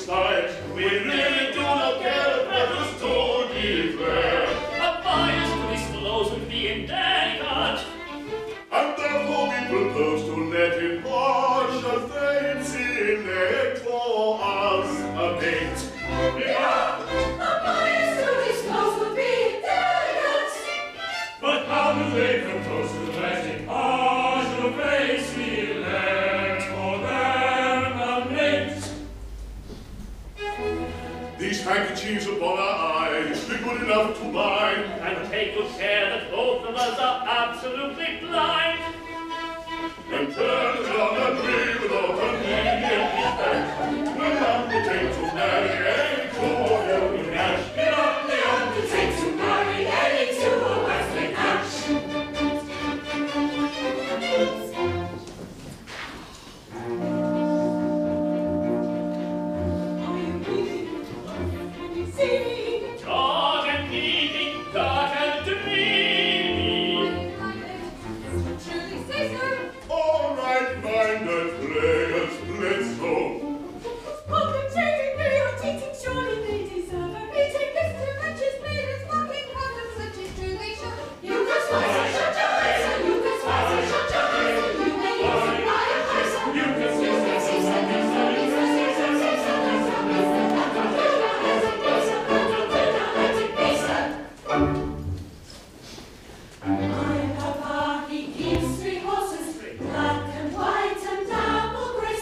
sight. We really do not care if matters to declare. A bias to disclose would be indelicate. And therefore we propose to let impartial fate select for us a mate. Yeah, a bias to disclose would be indelicate. But how do they propose to let impartial fate select for them a mate? These handkerchiefs upon our eyes be good enough to bind. And take good care that both of us are absolutely blind. And turn on and agree without convenient respect. We'll undertake to marry any two of you match. We undertake to marry any two of us we match. Dark and dreamy, dark and dreamy. Truly say so. All right-minded players, let's go. Compensating me or teaching, surely they deserve a meeting. This too much is made as mocking condoms, such is true they show. You can slice and shut your eyes, and you can slice and shut your eyes, and you may use it by a person. You can use it, see something, something, see something, something, something, my papa, he keeps 3 horses, black and white and dapple gray.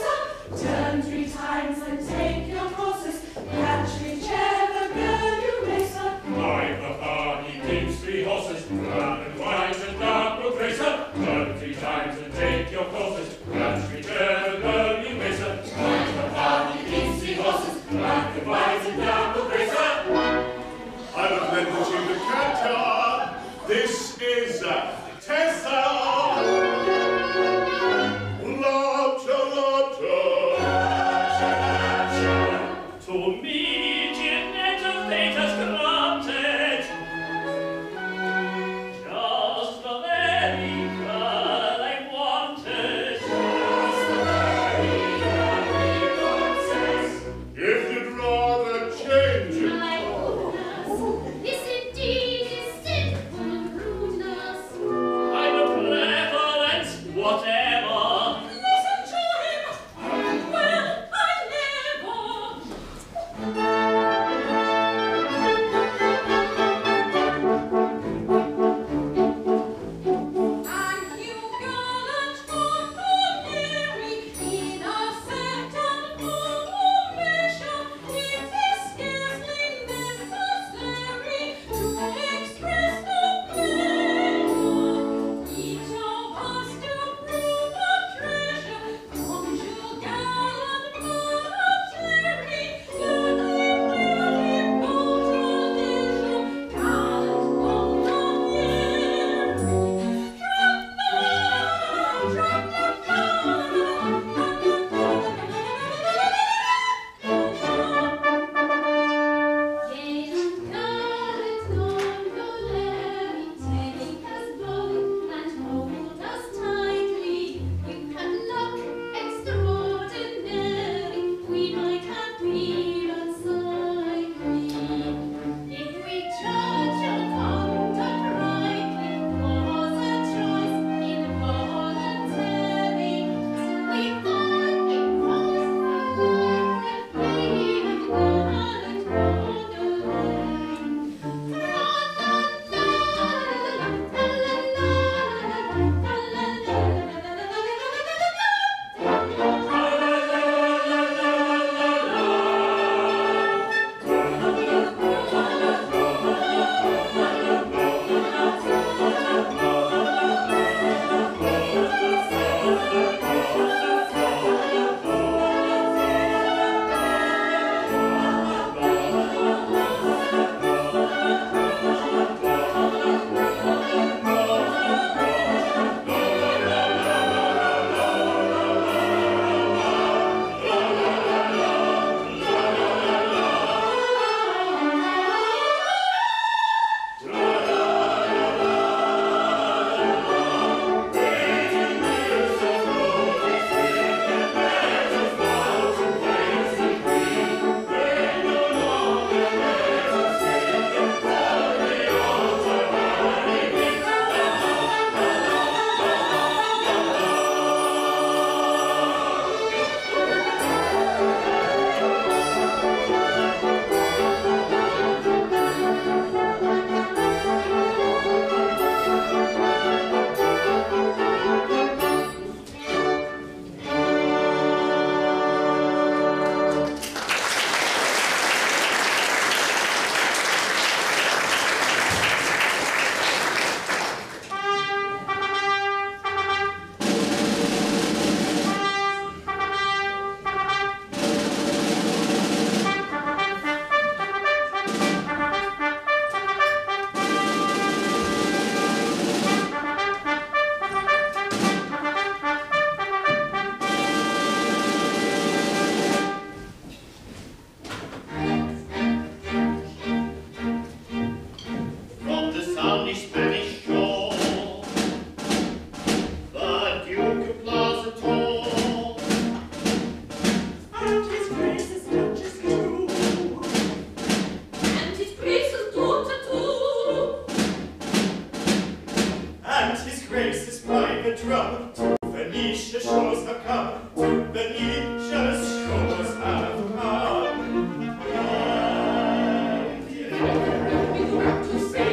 Turn 3 times and take your courses. Catch whichever girl you race up. My papa, he keeps 3 horses, black and white and dark racer. Turn 3 times and take your courses. Catch whichever girl you race up. My papa, he keeps 3 horses, black and white and dapple racer. I will lend you the canter. This is Tessa. To me, Ginetta, fate has granted just the very girl I wanted. Venetian shores have come, to Venetian shores have come. We go out to sea.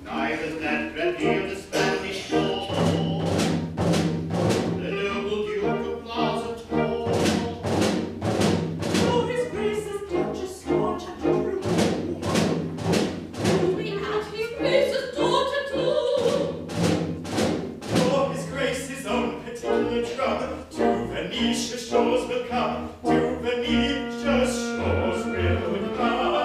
Neither that red deer the Spanish shore, the noble Duke of Plaza tall. For his grace's Duchess, Lord Chatteroo. To be at his grace's daughter too. For his grace's own particular drum, to Venetia shores will come, to Venetia shores will come.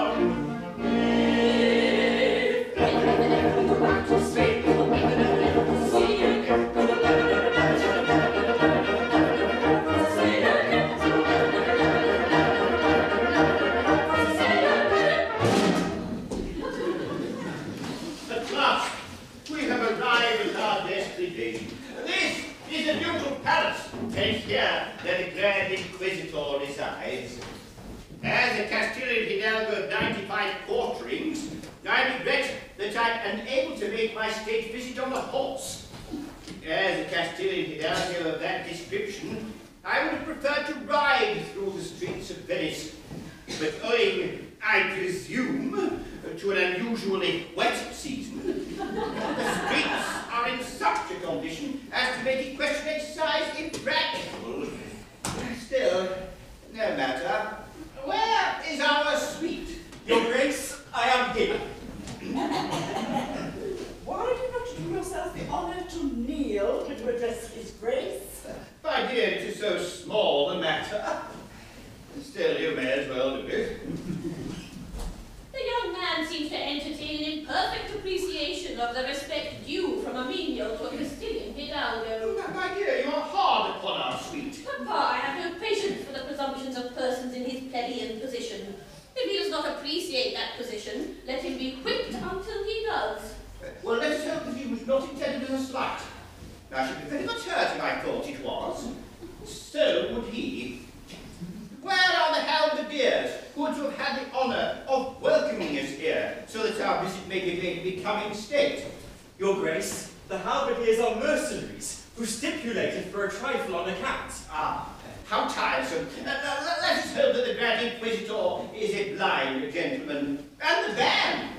At last, we have arrived at our destination. This is the Ducal Palace, and here the Grand Inquisitor resides. As a Castilian Hidalgo of 95 quarterings, I regret that I am unable to make my state visit on a horse. As a Castilian Hidalgo of that description, I would have preferred to ride through the streets of Venice, but owing, I presume, to an unusually wet season, the streets are in such a condition as to make equestrian exercise impracticable. Still, no matter. Where is our suite? Your Grace, I am here. Why do you not do yourself the honour to kneel to address his grace? My dear, it is so small a matter. Still, you may as well do it. The young man seems to entertain an imperfect appreciation of the respect due from a menial to a Castilian Hidalgo. My dear, you are hard upon our suite. Papa, I have no patience for the presumptions of persons in his plebeian position. If he does not appreciate that position, let him be whipped until he does. Well, let us hope that he was not intended as a slight. I should be very much hurt if I thought it was. So would he. Where are the halberdiers who are to have had the honour of welcoming us here, so that our visit may be made becoming state? Your Grace, the halberdiers are mercenaries who stipulated for a trifle on account. Ah, how tiresome. Let us hope that the Grand Inquisitor is a blind gentleman. And the band,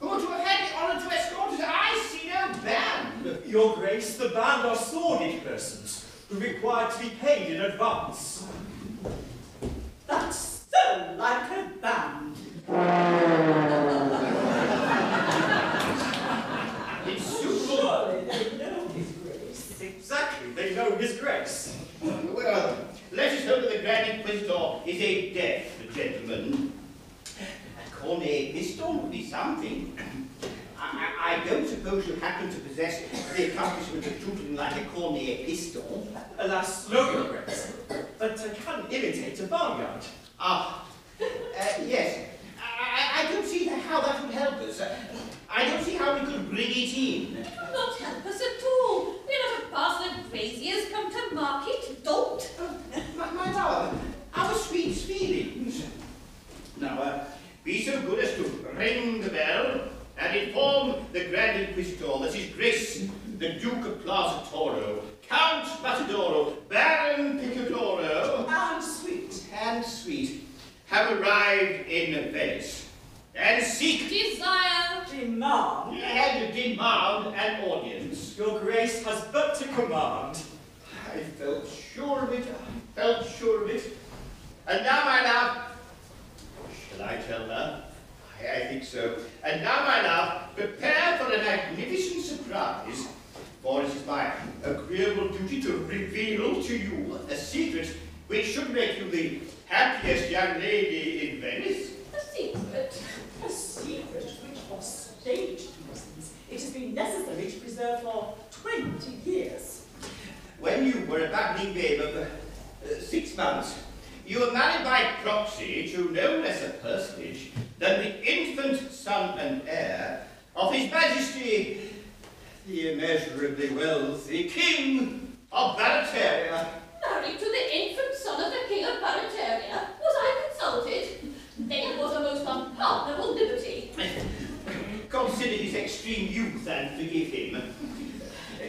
who are to have had the honour to escort us. I see no band. Your Grace, the band are sordid persons who require to be paid in advance. That's so like a band. It's suitable. Surely they know his grace. Exactly, they know his Grace. Well, let us hope that the Grand Inquisitor is a deaf gentleman. A cornet pistol would be something. I don't suppose you happen to possess the accomplishment of shooting like a cornet pistol. Alas, no, Your Grace, but I can imitate a barnyard. Yes. I don't see how that would help us. I don't see how we could bring it in. It will not help us at all. We are not a parcel of braziers come to market, dolt. My love, our sweet feelings. Now, be so good as to ring the bell and inform the Grand Inquisitor that His Grace, the Duke of Plaza Toro, Count Matadoro, Baron Picadoro, and sweet, have arrived in Venice, and seek, Desire, Demand. and demand an audience. Your Grace has but to command. I felt sure of it, And now, my love, shall I tell her? I think so. And now, my love, prepare for a magnificent surprise, for it is my agreeable duty to reveal to you a secret which should make you the happiest young lady in Venice. a secret. A secret which for state reasons it has been necessary to preserve for 20 years. When you were a babbling babe of 6 months, you were married by proxy to no less a personage than the infant son and heir of His Majesty, the immeasurably wealthy King of Barataria. Married to the infant son of the King of Barataria? Was I consulted? Then it was a consider his extreme youth and forgive him.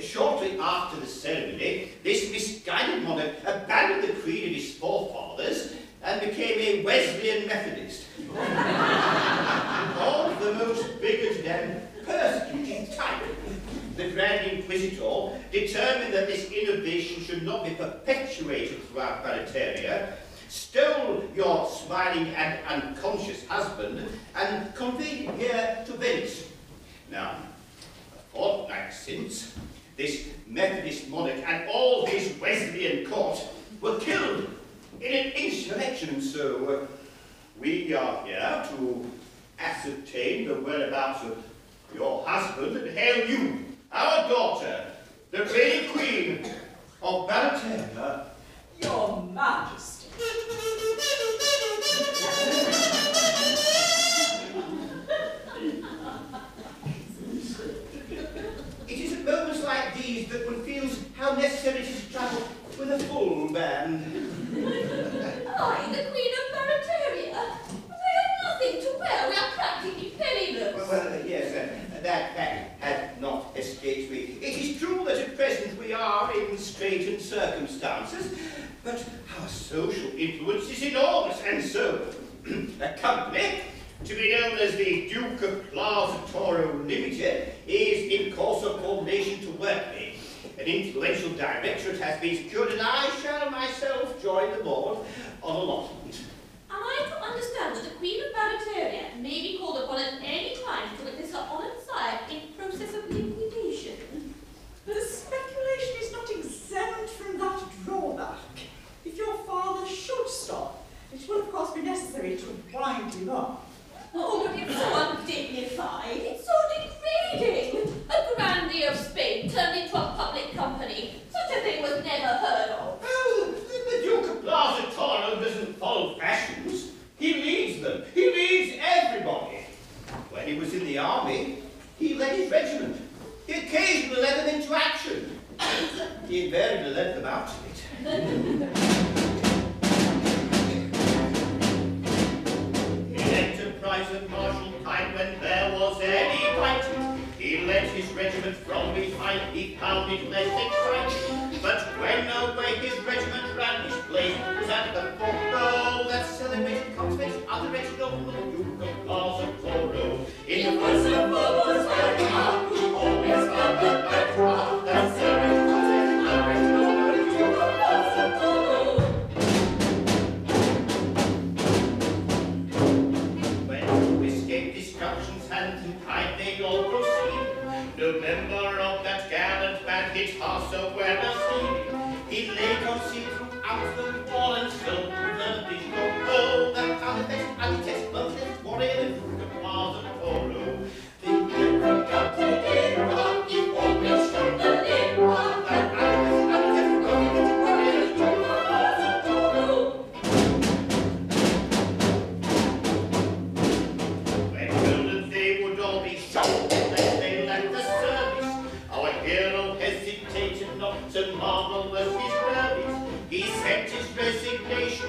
Shortly after the ceremony, this misguided monarch abandoned the creed of his forefathers and became a Wesleyan Methodist. All the most bigoted and persecuting type. The Grand Inquisitor determined that this innovation should not be perpetuated throughout Barataria, stole your smiling and unconscious husband, and conveyed him here to Venice. Now, a fortnight since, this Methodist monarch and all his Wesleyan court were killed in an insurrection, so we are here to ascertain the whereabouts of your husband and hail you, our daughter, the reigning queen of Barataria. Your Majesty. It is at moments like these that one feels how necessary it is to travel with a full band. I, the Queen of Barataria? But I have nothing to wear. We are practically penniless. Well, yes, that fact had not escaped me. It is true that at present we are in straitened circumstances, but our social influence is enormous, and so a company, to be known as the Duke of Plaza Toro Limited, is in course of formation to work me. An influential directorate has been secured, and I shall myself join the board on allotment. Am I to understand that the Queen of Barataria may be called upon at any time to witness her honoured sire in process of liquidation? The speculation is not exempt from that drawback. If your father should stop, it will of course be necessary to wind him up. Oh, but it's so undignified. It's so degrading. A grandee of Spain turned into a public company. Such a thing was never heard of. Oh, the Duke of Plaza Toro doesn't follow fashions. He leads them. He leads everybody. When he was in the army, he led his regiment. He occasionally led them into action. He invariably led them out of it. In enterprise of martial kind, when there was any fighting, he led his regiment from behind. He found it less exciting. But when away his regiment ran, his place was at the fort. Oh, that celebrated consummate other regiment of the Duke of Plaza Toro. In the first of all was very hard, who always found the back drop. That celebrated consummate other regiment of the Duke of Plaza Toro. When to escape destruction's hand and hide they all proceed. No member of that gallant band his heart so well as he lay concealed throughout the wall and so preserved his robe. Oh, that unfettered, untested, bloodless warrior, the Duke of Plaza Toro. They never got to get rock, he always showed the lid rock. That unfettered, untested, bloodless warrior, the Duke of Plaza Toro. When golden they would all be shown, they left the service. Our hero hesitated not to marvel at his service. He sent his resignation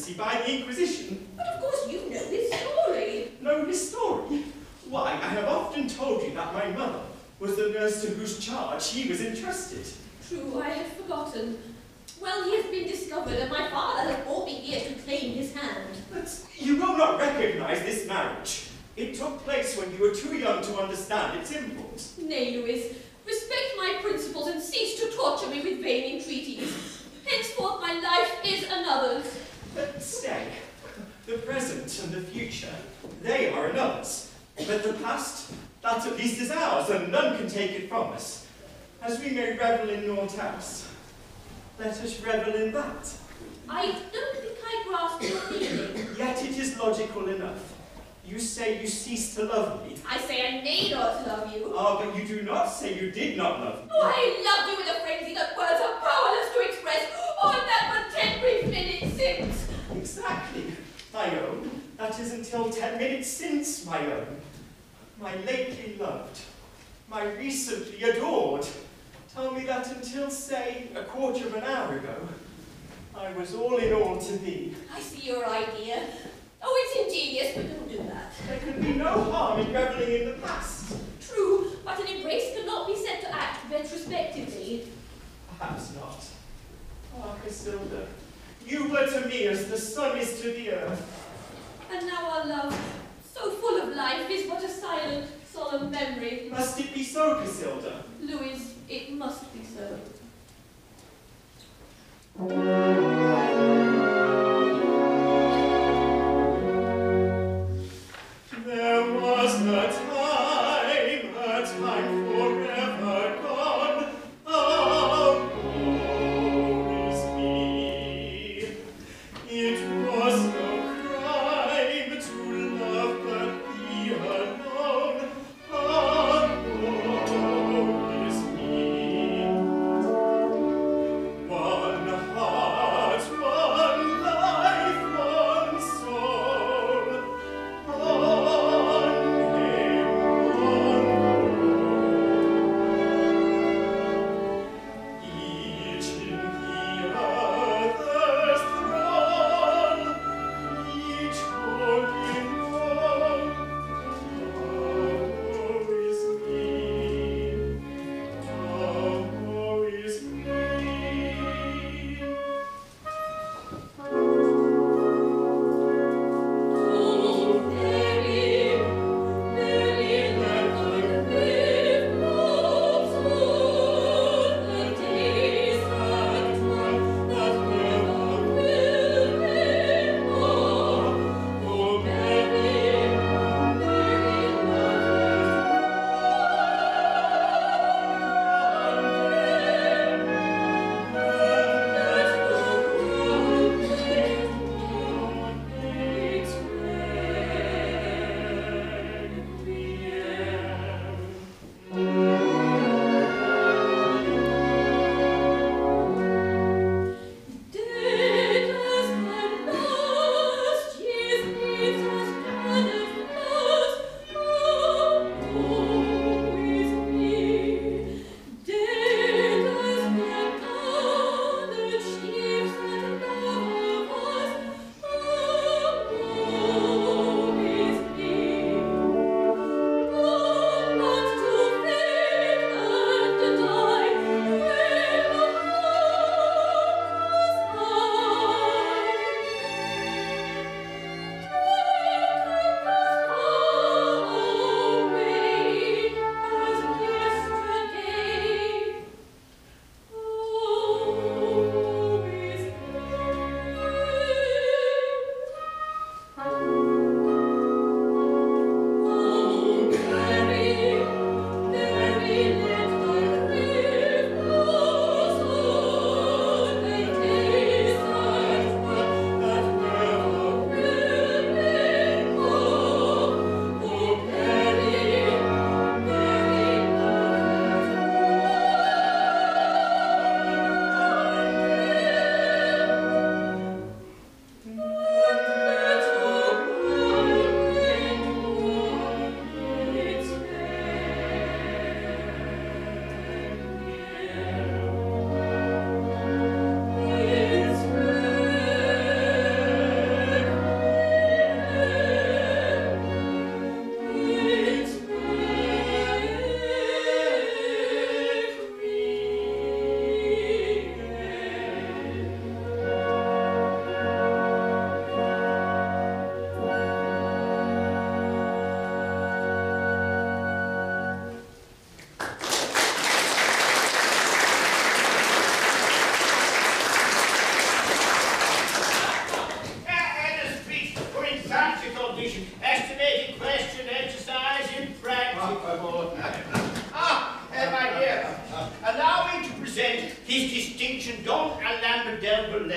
piracy by the Inquisition. But of course you know his story. Know his story? Why, I have often told you that my mother was the nurse to whose charge he was entrusted. True, I had forgotten. Well, he has been discovered, and my father has brought me here to claim his hand. But you will not recognize this marriage. It took place when you were too young to understand its import. Nay, Louis, respect my principles and cease to torture me with vain entreaties. Henceforth my life is another's. But stay. The present and the future, they are another's. But the past, that at least is ours, and none can take it from us. As we may revel in Naught House, let us revel in that. I don't think I grasp your meaning. Yet it is logical enough. You say you ceased to love me. I say I may not love you. Ah, but you do not say you did not love me. Oh, I loved you with a frenzy that words are powerless to express. Oh, that but 10 brief minutes since. Exactly, my own. That is until 10 minutes since, my own. My lately loved, my recently adored. Tell me that until, say, a quarter of an hour ago, I was all in all to thee. I see your idea. Oh, it's ingenious, but don't do that. There could be no harm in reveling in the past. True, but an embrace cannot be said to act retrospectively. Perhaps not. Ah, Casilda, you were to me as the sun is to the earth. And now our love, so full of life, is but a silent, solemn memory. Must it be so, Casilda? Louis, it must be so. There was a time forever gone. Oh, woe is me. It was no crime to love but thee alone. Oh, woe is me. One heart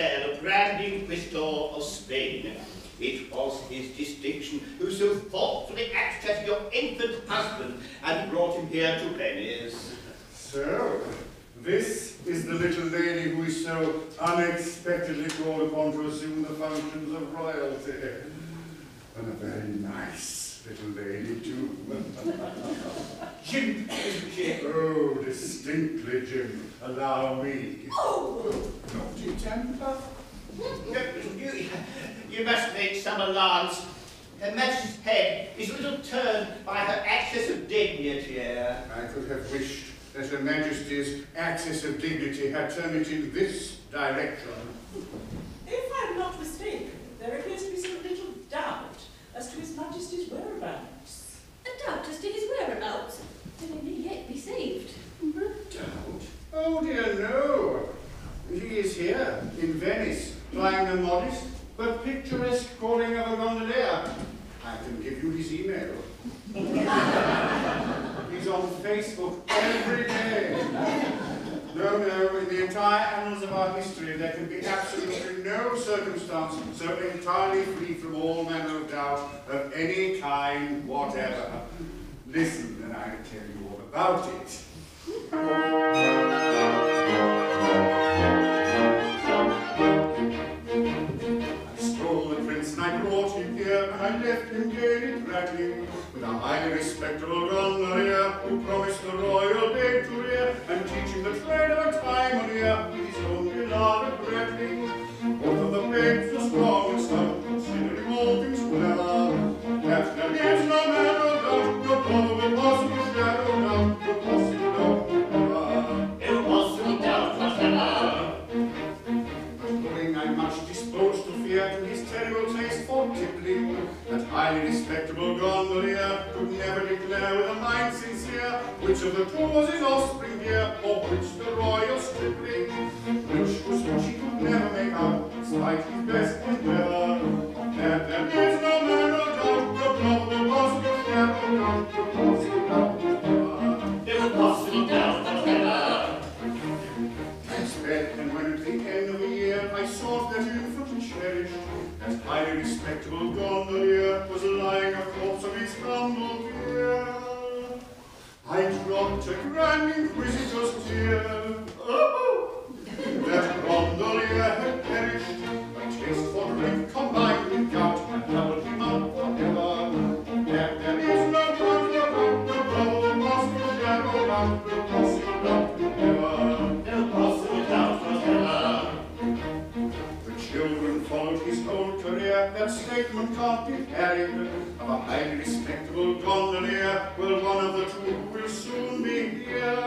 Gondoliers, Grand Inquisitor of Spain. It was his distinction who so thoughtfully acted as your infant husband and brought him here to Venice. So, this is the little lady who is so unexpectedly called upon to assume the functions of royalty. And a very nice little lady, too. Jim. Oh, distinctly, Jim. Allow me. Oh! Naughty temper. You must make some allowance. Her Majesty's head is a little turned by her access of dignity. I could have wished that Her Majesty's access of dignity had turned it in this direction. If I'm not mistaken, there appears to be some little doubt as to His Majesty's whereabouts. A doubt as to his whereabouts. Then he may yet be saved. Doubt? Oh dear, no. He is here, in Venice, plying a modest but picturesque calling of a gondolier. I can give you his email. He's on Facebook every day. No, in the entire annals of our history, there can be absolutely no circumstance so entirely free from all manner of doubt of any kind whatever. Listen, and I'll tell you all about it. I stole the prince and I brought him here, and I left him gaily prattling with a highly respectable gondolier who promised the royal babe to rear and teach him the trade of a timoneer with his own beloved brethren. Both of the babes were strong and stout, considering all things clever. That there is no manner of doubt, no probable possible shadow of doubt, no possible doubt whatever. No possible doubt whatever. But knowing I'm much disposed to fear to his terrible taste for tippling, that highly respectable gondolier could never declare with a mind sincere which of the two was his offspring dear, or which the royal stripling, which was what she could never make out, despite his best endeavor. That there is no manner of doubt, no probable possible shadow of doubt, no possible doubt whatever. No possible doubt whatever. I sped, and when at the end of a year I sought that infant cherished, that highly respectable gondolier was lying a corpse of his humble peer. I dropped a grand inquisitor's tear. Oh! That gondolier had perished, a taste for drink combined with gout had doubled him up forever. There is no doubt about the probable possible shadow doubt, no possible doubt whatever. No possible doubt whatever. The children followed his whole career, that statement can't be carried, of a highly respectable gondolier, well, one of the two will soon be here.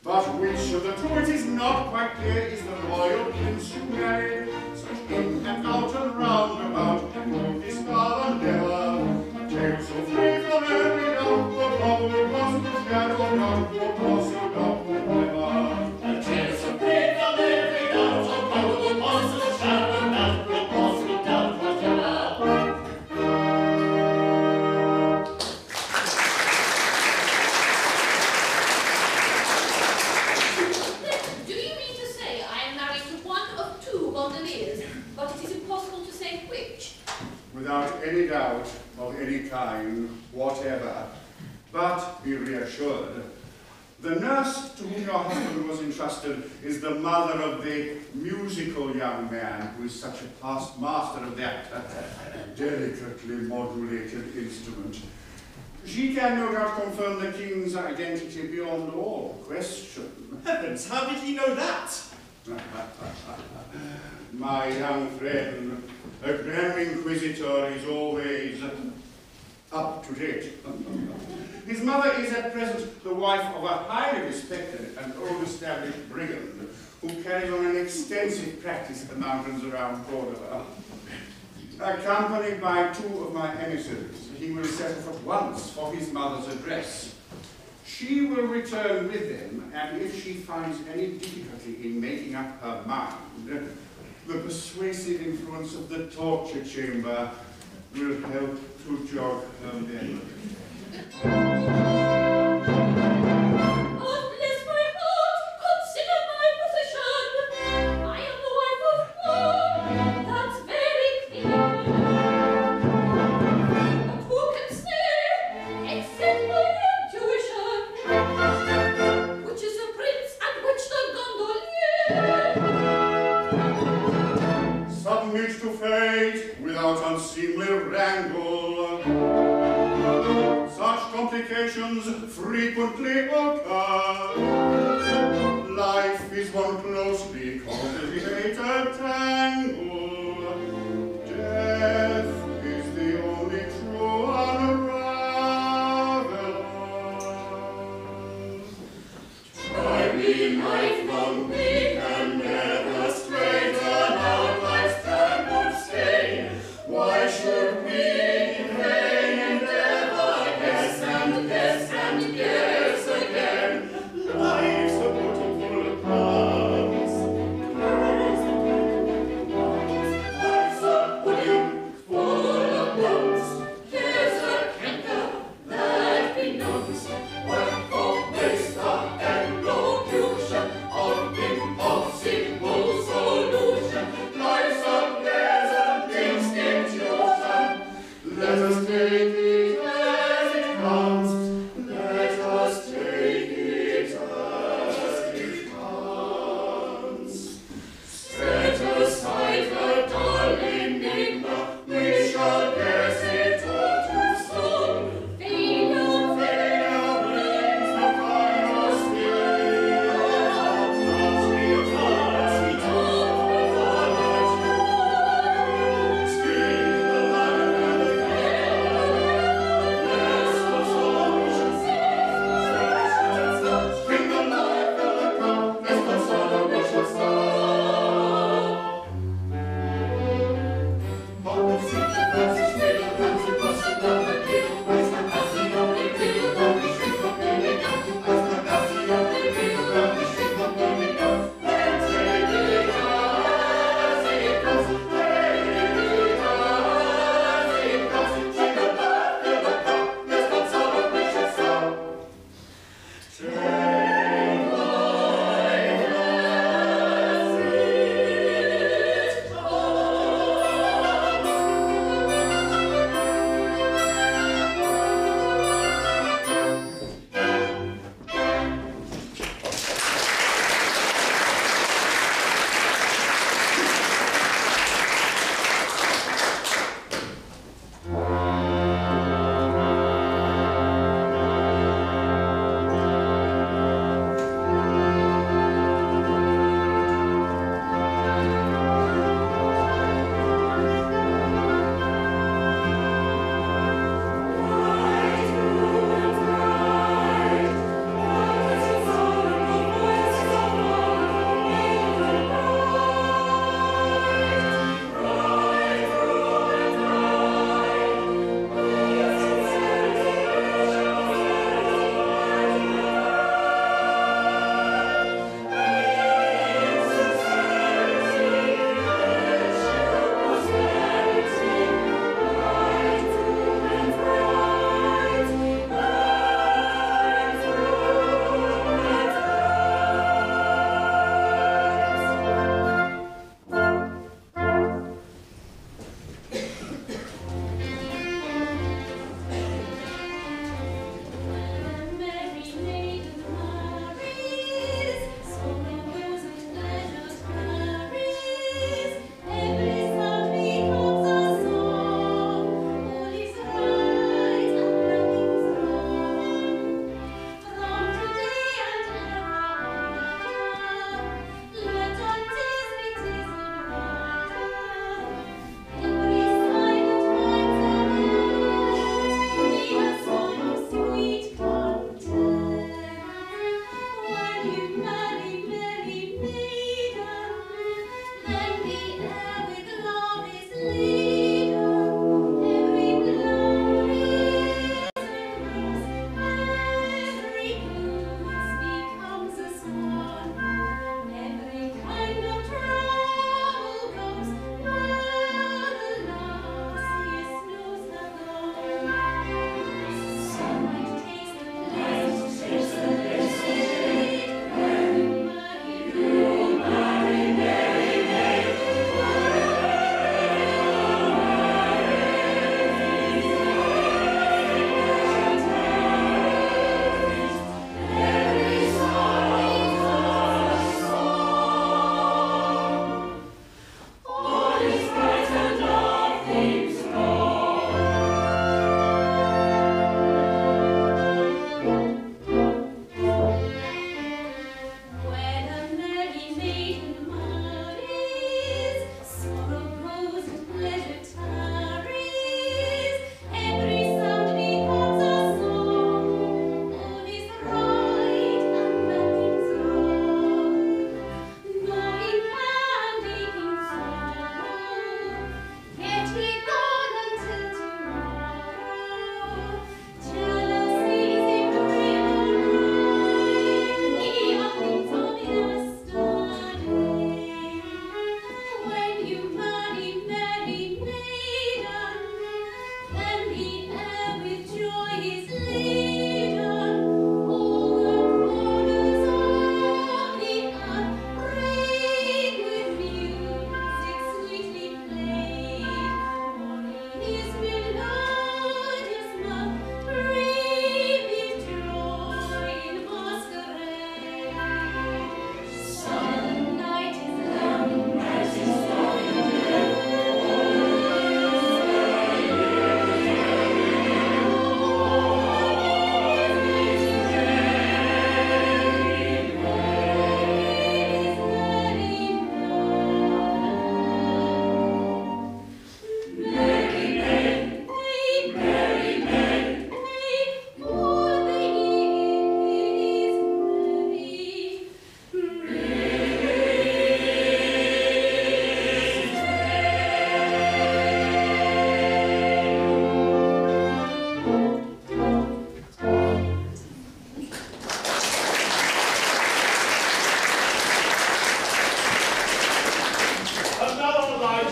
But which of the two it is not quite clear is the royal prince who married, such in and out and round about, and moved his father never. A tale so free from every doubt, or probable possible shadow of doubt, or possible doubt whatever. A tale so free from every doubt, or probable possible shadow of doubt, or possible doubt whatever. Do you mean to say I am married to one of two gondoliers, but it is impossible to say which? Without any doubt of any kind whatever. But be reassured, the nurse to whom your husband was entrusted is the mother of the musical young man who is such a past master of that delicately modulated instrument. She can no doubt confirm the king's identity beyond all question. Heavens, how did he know that? My young friend, a Grand Inquisitor is always up to date. His mother is at present the wife of a highly respected and old-established brigand who carries on an extensive practice at the mountains around Cordova. Accompanied by two of my emissaries, he will set off at once for his mother's address. She will return with them, and if she finds any difficulty in making up her mind, the persuasive influence of the torture chamber will help to jog her memory. Oh, bless my heart! Consider my position! I am the fate without unseemly wrangle. Such complications frequently occur. Life is one closely complicated tangle. Death is the only true unraveler. Try we lifelong we can never straighten out life's tangled skein. Why should we in vain endeavor, guess and guess and guess again? Life's a beautiful promise.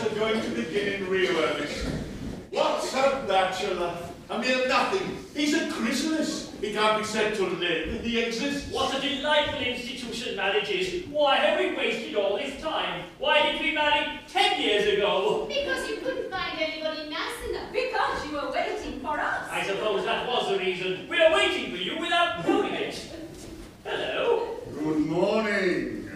are going to begin in real earnest. What's a bachelor? A mere nothing. He's a chrysalis. He can't be said to live. He exists. What a delightful institution marriage is. Why have we wasted all this time? Why did we marry 10 years ago? Because you couldn't find anybody nice enough. Because you were waiting for us. I suppose that was the reason. We are waiting for you without knowing it. Hello? Good morning.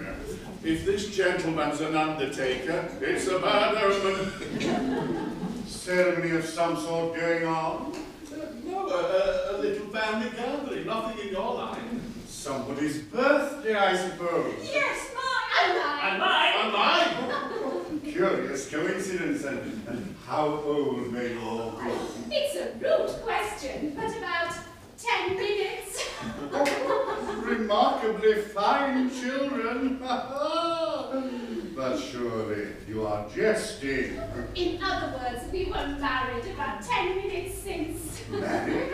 If this gentleman's an undertaker, it's a bad omen. Ceremony of some sort going on? No, a little family gathering. Nothing in your line. Somebody's birthday, I suppose. Yes, mine. And mine? And mine? Curious coincidence. And how old may you all be? It's a rude question, but about 10 minutes. Remarkably fine children. But surely you are jesting. In other words, we were married about 10 minutes since. Married?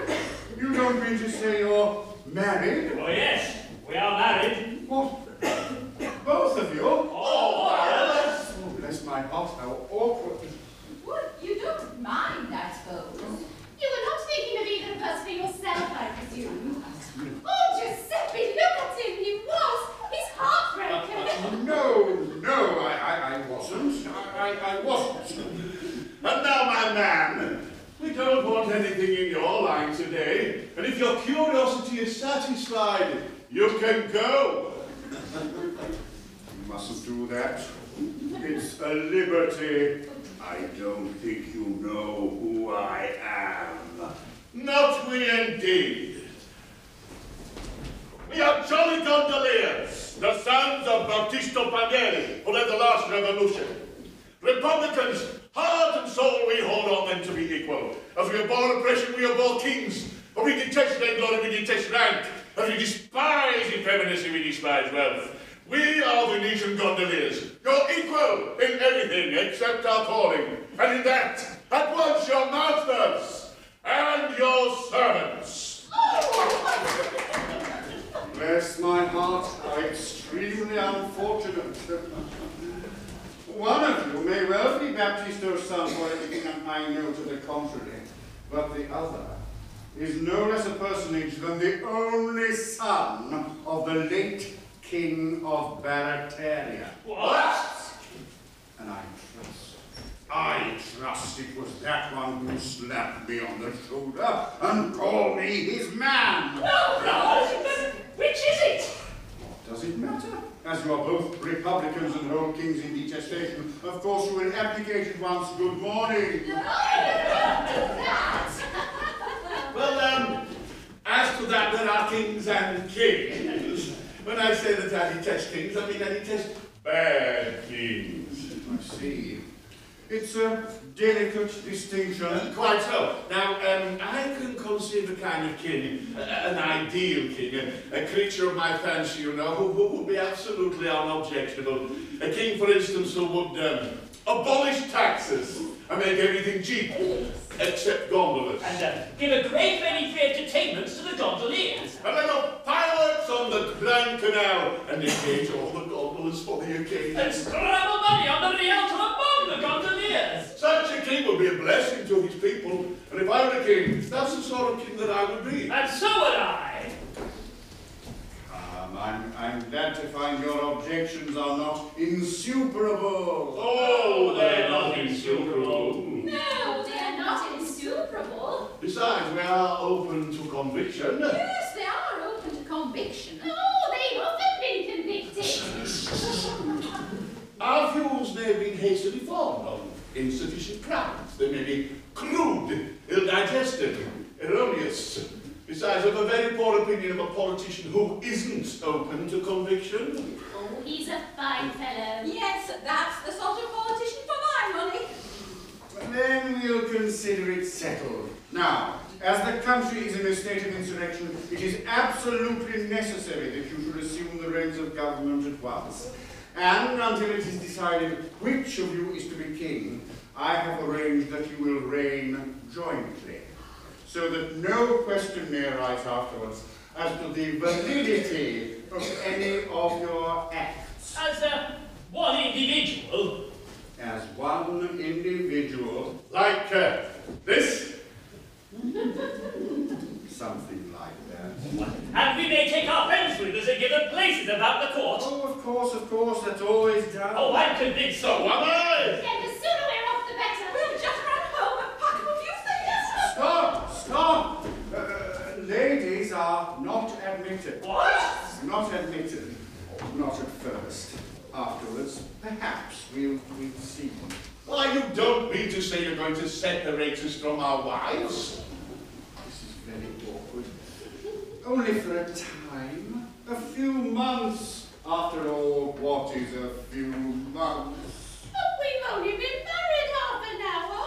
You don't mean to say you're married? Oh yes, we are married. What? Both of you? Oh, yes. Oh, bless my heart, how awkward. Well, you don't mind, I suppose. You were not thinking of either of us for yourself, I presume. Oh, Giuseppe, look at him. He was. He's heartbroken. No, I wasn't. I wasn't. And now, my man, we don't want anything in your line today. And if your curiosity is satisfied, you can go. You mustn't do that. It's a liberty. I don't think you know who I am. Not we indeed. We are jolly Gondoliers, the sons of Battista Pandeli, who led the last revolution. Republicans, heart and soul, we hold all men to be equal. As we abhor oppression, we abhor kings. For we detest vainglory, we detest rank. As we despise effeminacy, we despise wealth. We are the Venetian Gondoliers, your equal in everything except our calling. And in that, at once your masters and your servants. Bless my heart, how extremely unfortunate. One of you may well be Baptisto's son for anything I know to the contrary, but the other is no less a personage than the only son of the late King of Barataria. What? And I trust it was that one who slapped me on the shoulder and called me his man. No, which is it? What does it matter? As you are both Republicans and hold kings in detestation, of course you will abdicate at once. Good morning. No, don't do that. Well, as to that, there are kings and kings. When I say that I detest kings, I mean I detest bad kings. I see. It's a delicate distinction. Quite so. Now, I can conceive a kind of king, an ideal king, a creature of my fancy, you know, who would be absolutely unobjectionable. A king, for instance, who would abolish taxes and make everything cheap, except gondolas. And give a great many free entertainments to the gondoliers. And then fireworks on the Grand Canal and engage all the gondolas for the occasion. And scramble money on the Rialto among the gondoliers. Such a king would be a blessing to his people, and if I were a king, that's the sort of king that I would be. And so would I. I'm glad to find your objections are not insuperable. Oh, they're not insuperable. No, they are not insuperable. Besides, we are open to conviction. Yes, they are open to conviction. Oh, they've often been convicted. Our views may have been hastily formed on insufficient grounds. They may be crude, ill-digested, erroneous. Besides, I have a very poor opinion of a politician who isn't open to conviction. Oh, he's a fine fellow. Yes, that's the sort of politician for my money. Then we'll consider it settled. Now, as the country is in a state of insurrection, it is absolutely necessary that you should assume the reins of government at once. And until it is decided which of you is to be king, I have arranged that you will reign jointly, so that no question may arise afterwards as to the validity of any of your acts. As one individual. As one one individual. Like this? Something like that. And we may take our friends with us and give them places about the court. Oh, of course, that's always done. Oh, I'm convinced so. So am I! Yeah, the sooner we're off, the better. We'll just run home and pack up a few things. Stop! Ladies are not admitted. What? Not admitted. Not at first. Afterwards, perhaps we'll see. Why, you don't mean to say you're going to separate us from our wives? This is very awkward. Only for a time. A few months. After all, what is a few months? But we've only been married half an hour.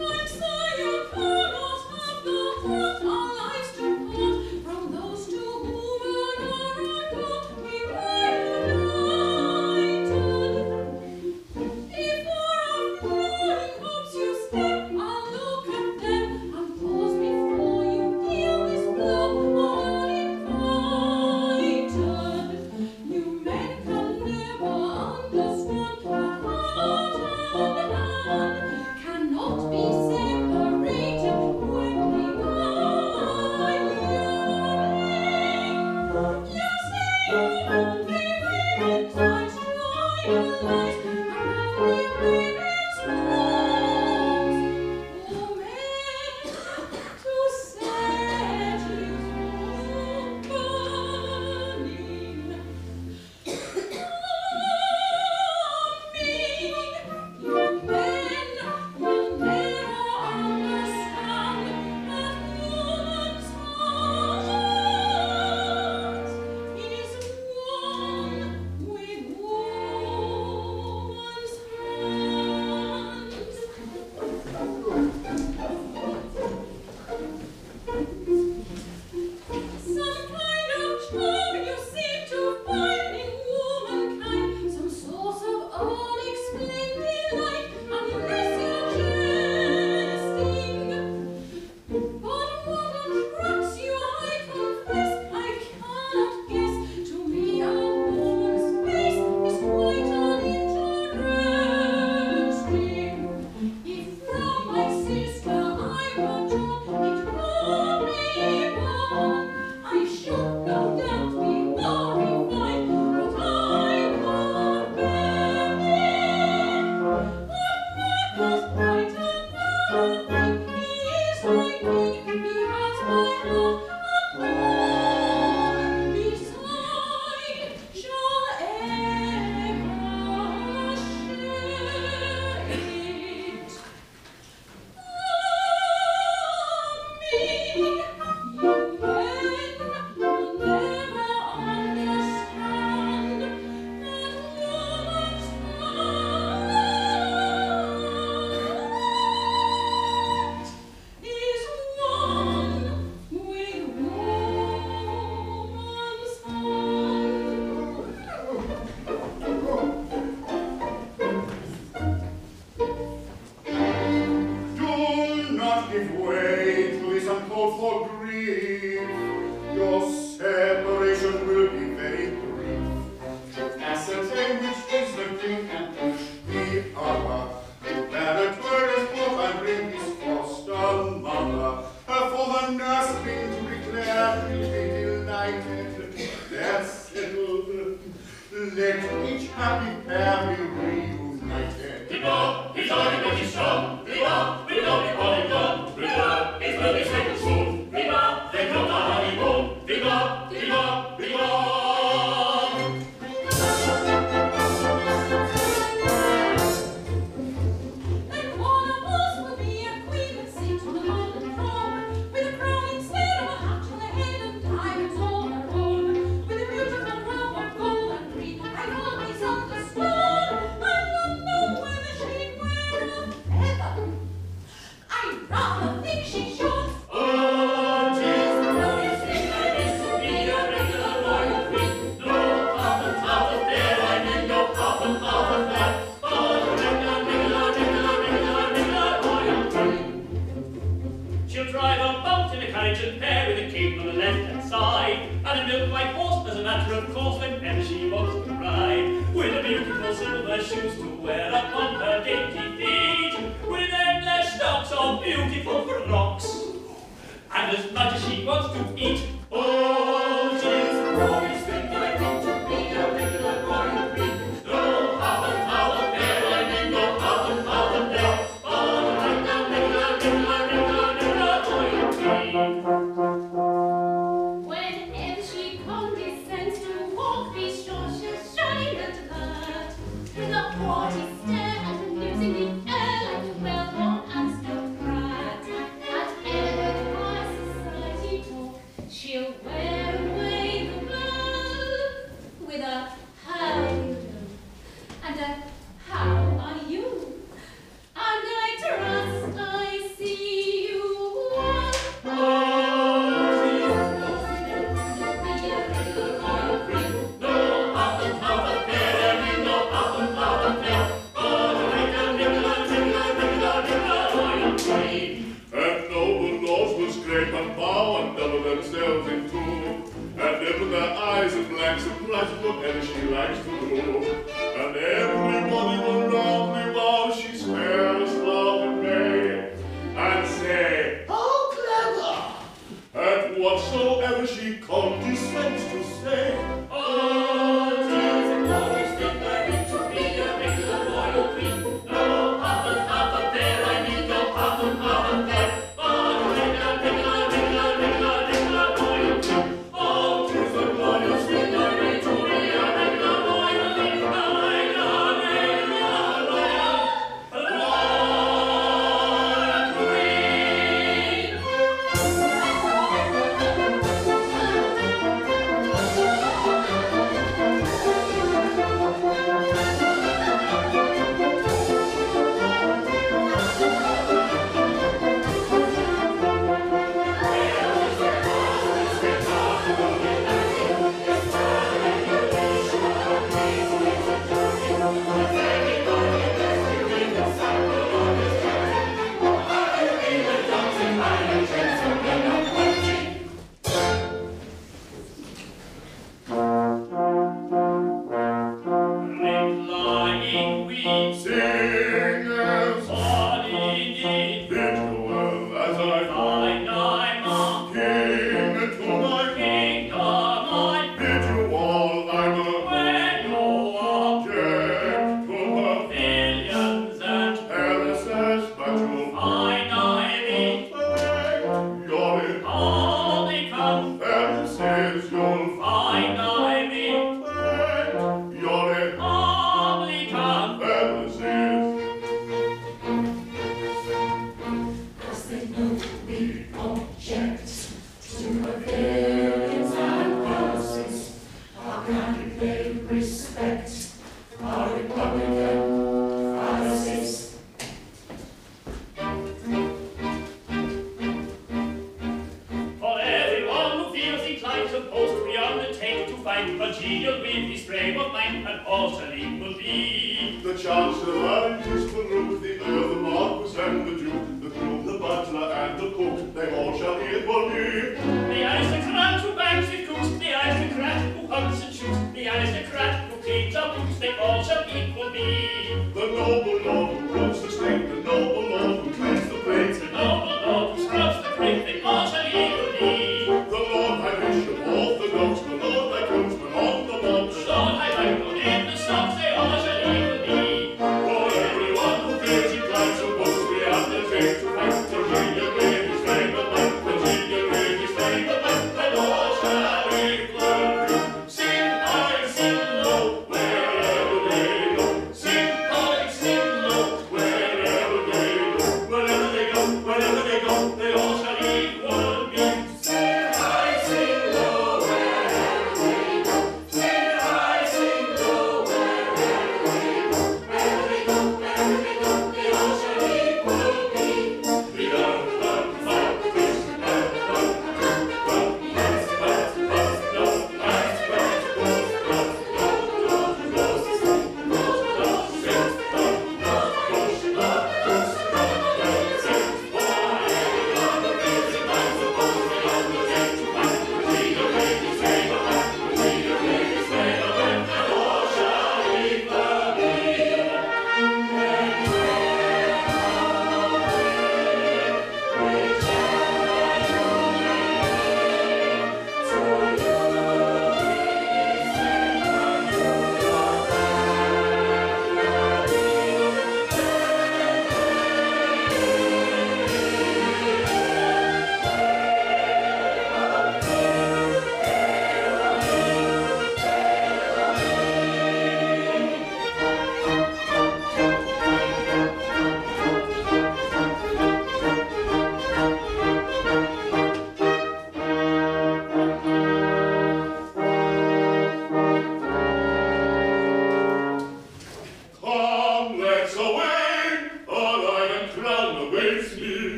I'm sorry you cannot have the heart our lives to part from those to whom an hour ago we were united. If for our flowing hopes you step, I'll look at them and pause before you deal this blow uninvited. You men can never understand that heart and hand cannot be separated when we are yearning. You say you won't be women's eyes, try and light, and every women's wrongs. Oh, men, to set you burning. Some kind of charm you seem to find in womankind, some source of unexplained delight, unless you're jesting. But what attracts you, I confess, I cannot guess. To me, a woman's face is quite uninteresting. If from my sister I were drawn, it would be wrong. I should no doubt be horrified, but I can't bear it. But Marcus bright and loving, he is my king, he has my heart and none beside shall ever share it. You men will never understand that woman's heart is one with woman's Do not give way to this uncalled for grief. Your separation will be very brief. To ascertain which is the king and which the other, to planet word as both I bring his foster mother, for the nursling to declare will be delighted. That's settled. Let each happy pair be reunited. His argument is strong. Viva, we know we call him gone. Viva, his will be settled soon. Viva, they come to honeymoon. Viva, viva, viva. And one of us will be a queen and sit on the golden throne, with a crown instead of a hat on her head and diamonds all her own, with a beautiful crown of gold and green. I always understood. I don't know whether she'd wear a feather. I rather think she should. Oh, 'tis the glorious thing I guess to be a regular boy. and a milk-white horse, as a matter of course, whenever she wants to ride, with a beautiful silver shoes to wear upon her dainty feet, with endless stocks of beautiful frocks, and as much as she wants to eat. Oh, she's the glorious thing, I think, to be a regular royal queen. No half there, I mean no half there, but a regular royal queen. Whenever she condescends to walk, be sure she'll shine and alert, with a haughty stare and amusing the air like a well-known aristocrat. At every high society talk, she'll wear away the blow with a how do you do and a how are you, and I trust I see you well. And bow and double themselves in two, and nibble their eyes and blanks and flashes whatever she likes to do. And everybody will roundly while she smells loud and gay, and say, how clever! And whatsoever she condescends to say. Oh, tis a glorious thing, I mean, to be a regular royal queen. No half there, I mean no half there. Sing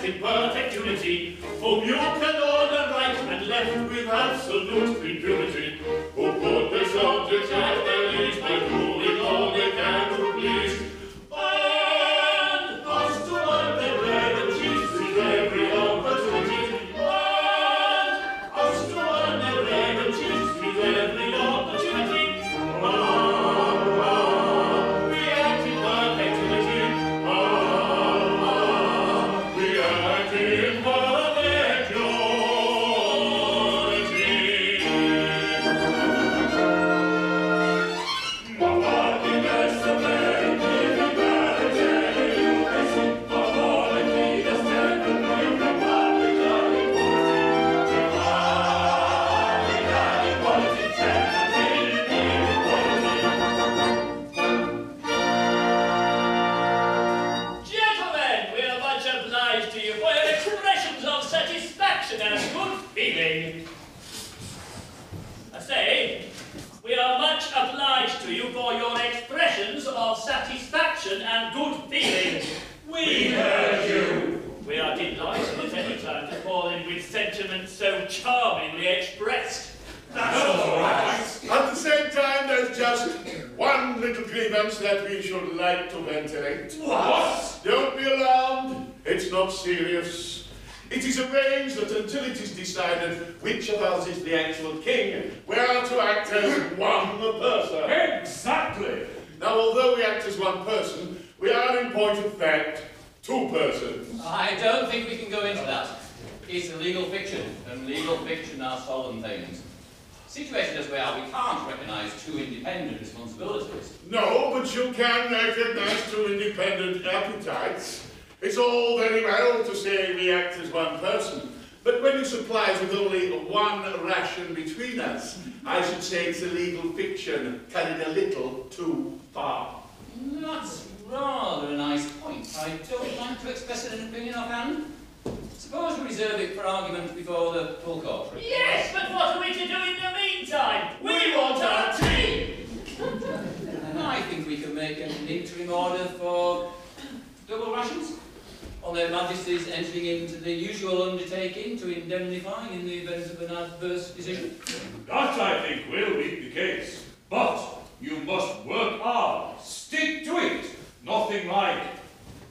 kept in perfect unity, whom you can order right and left with absolute impunity, who put the subjects at their ease by doing all they can to please, and us to earn their bread and cheese with every opportunity, and us to earn their bread and cheese with every opportunity. We act in perfect unity. We act in perfect unity. My happiness of men, giving back a day, you may see, my heart and lead us step and bring the public equality. Equality, step and bring Gentlemen, we are much obliged to you for your expressions of satisfaction and good feeling. I say, we are much obliged to you for your expressions of satisfaction and good feeling. We heard you. We are delighted at any time to fall in with sentiments so charmingly expressed. That's all right. At the same time, there's just one little grievance that we should like to ventilate. What? Don't be alarmed. It's not serious. It is arranged that until it is decided which of us is the actual king, we are to act as one person. Exactly. Now, although we act as one person, we are, in point of fact, two persons. I don't think we can go into that. It's a legal fiction, and legal fiction are solemn things. Situated as we are, we can't recognise two independent responsibilities. No, but you can recognize two independent appetites. It's all very well to say we act as one person, but when you supply us with only one ration between us, I should say it's a legal fiction carried a little too far. That's rather a nice point. I don't like to express an opinion offhand. Suppose we reserve it for argument before the full court. Yes, but what are we to do in the meantime? We want our tea! I think we can make an interim order for double rations on their Majesties entering into the usual undertaking to indemnify in the event of an adverse decision. That, I think, will be the case. But you must work hard. Stick to it. Nothing like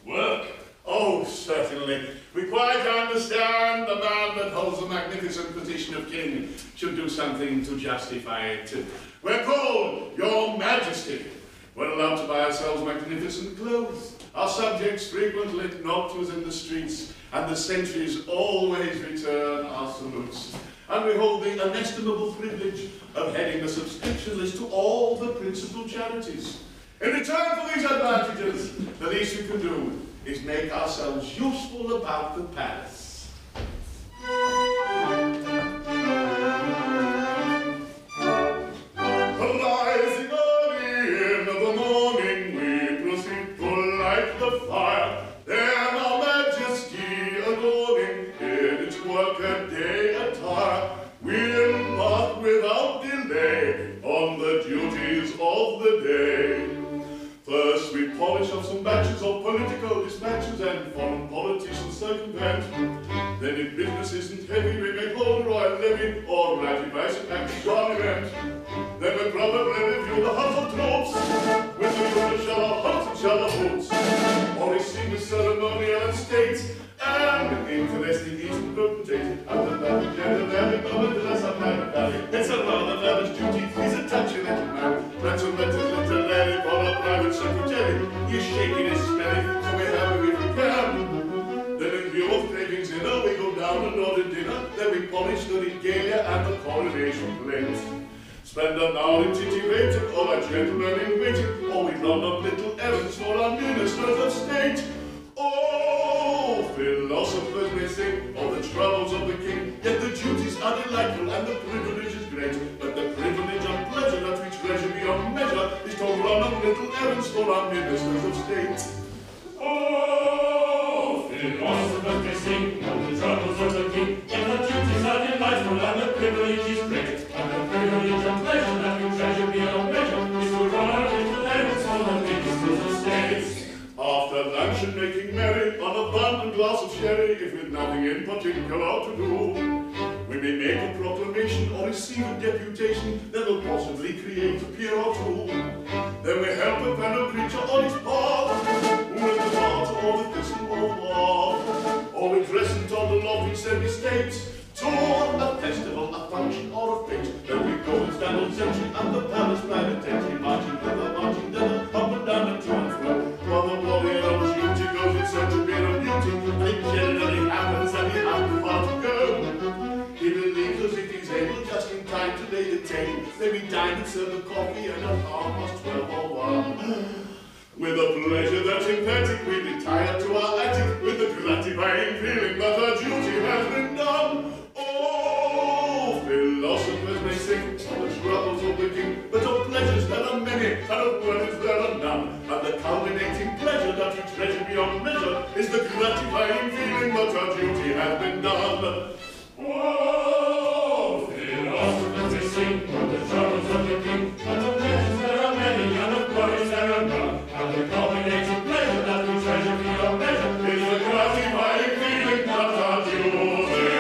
work. Oh, certainly. We quite understand the man that holds the magnificent position of king should do something to justify it. We're called Your Majesty. We're allowed to buy ourselves magnificent clothes. Our subjects frequently knock to us in the streets, and the sentries always return our salutes. And we hold the inestimable privilege of heading the subscription list to all the principal charities. In return for these advantages, the least we can do is make ourselves useful about the palace. Rising early in the morning, we proceed to light the fire. Then our Majesty adorning in its work-a-day attire, we'll embark without delay on the duties of the day. First we polish off some batches of political dispatches and foreign politicians circumvent. Then if business isn't heavy, we may hold a royal levy or ratify some act of parliament. Then we probably review the hunt of troops with the usual shower hunts and shower hoops, or receive the ceremonial and state and interesting Eastern potentate under that generally governed as a man. It's a rather lavish duty, he's a touchy little man. Ransom letters literary for a private secretary. He's shaking his smelly, so we have him if we can. Then in view of cravings dinner, we go down and order dinner. Then we polish the regalia and the coronation plate. Spend an hour in titivating, or a gentleman in waiting, or we run up little errands for our ministers of state. Oh, philosophers may sing of the troubles of the king, yet the duties are delightful and the privilege is great. But the privilege and pleasure that we treasure beyond measure is to run up little errands for our ministers of state. Oh, philosophers may sing of the troubles of the king, yet the duties are delightful and the privilege is great. And the privilege and pleasure that we treasure beyond measure is to run up little errands for the ministers of state. After luncheon making merry on a bun and glass of sherry, if with nothing in particular to do, we may make a proclamation or receive a deputation that will possibly create a peer or two. Then we help a fellow creature on his path, who in the heart or the prison or war, or we dress and toddle off in semi-states, to a festival, a function, or a fete. Then we go and stand on sentry at the palace private entry, marching thither, up and down the transfer, while the warrior on duty goes in search of beer and beauty, and it generally happens that he has far to go. He believes as if he's able just in time to lay the table. Then we dine and serve the coffee and at 12:30 or 1. With a pleasure that's emphatic, we retire to our attic with the gratifying feeling that our duty has been done. Oh, philosophers may sing of the troubles of the king, but of pleasures there are many, and of words there are none. And the culminating pleasure that we treasure beyond measure is the gratifying feeling that our duty has been done. Oh, philosophers may sing of the troubles of the king, but of pleasures there are many, and of worries there are none. And the culminating pleasure that we treasure beyond measure is the gratifying feeling that our duty has been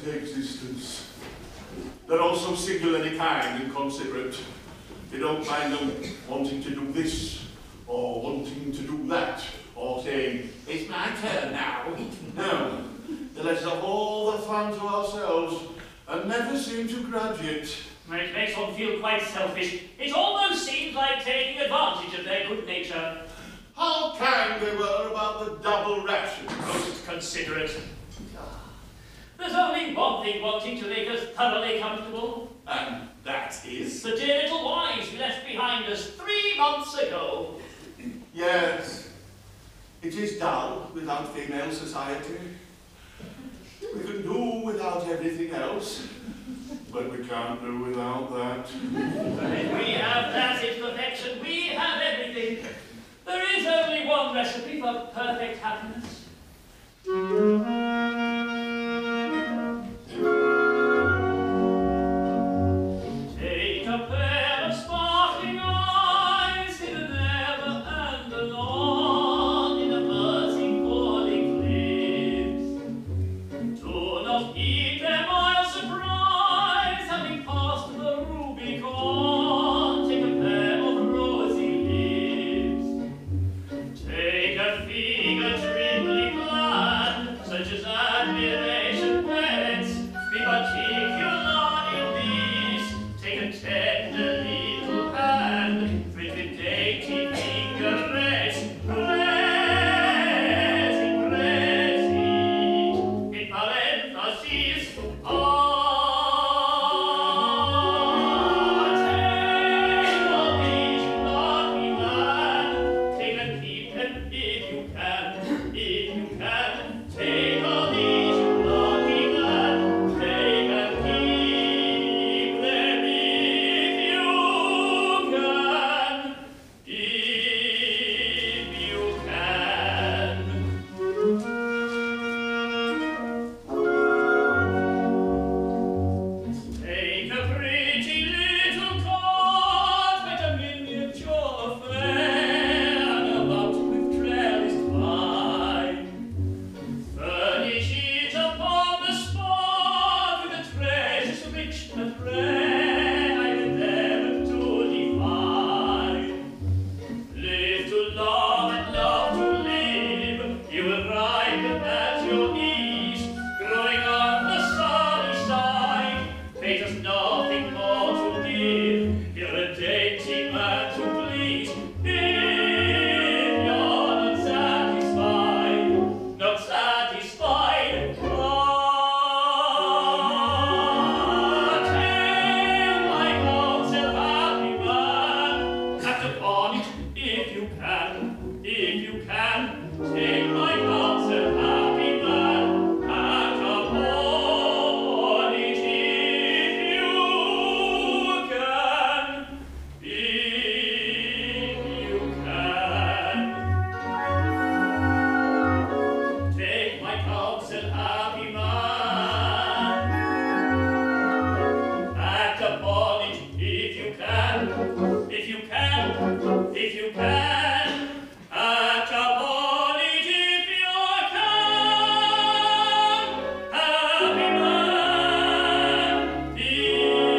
existence. They're all so singularly kind and considerate. They don't mind them wanting to do this, or wanting to do that, or saying, it's my turn now. No, they let us have all the fun to ourselves, and never seem to grudge it. It makes one feel quite selfish. It almost seems like taking advantage of their good nature. How kind they were about the double ration. Most considerate. There's only one thing wanting to make us thoroughly comfortable. And that is? The dear little wives we left behind us 3 months ago. Yes. It is dull without female society. We can do without everything else, but we can't do without that. If we have that in perfection, we have everything. There is only one recipe for perfect happiness. Take a pair of sparkling eyes, hidden ever and anon in a buzzing falling cliffs. Do not eat their mild surprise, having passed the Rubicon. Take a pair of rosy lips. Take a figure trembling if you can. Catch a bonnet if you can. Happy man, if you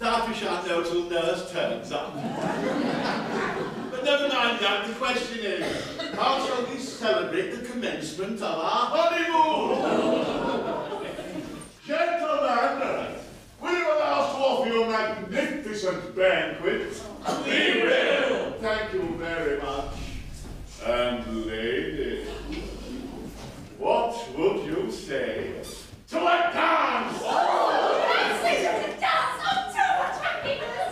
that we shan't know till nurse turns up. But never mind that, the question is, how shall we celebrate the commencement of our honeymoon? Gentlemen, will you allow us to offer you a magnificent banquet? We will. Thank you very much. And ladies, what would you say to a dance? Oh, let's see the dance! Oh, too much happiness!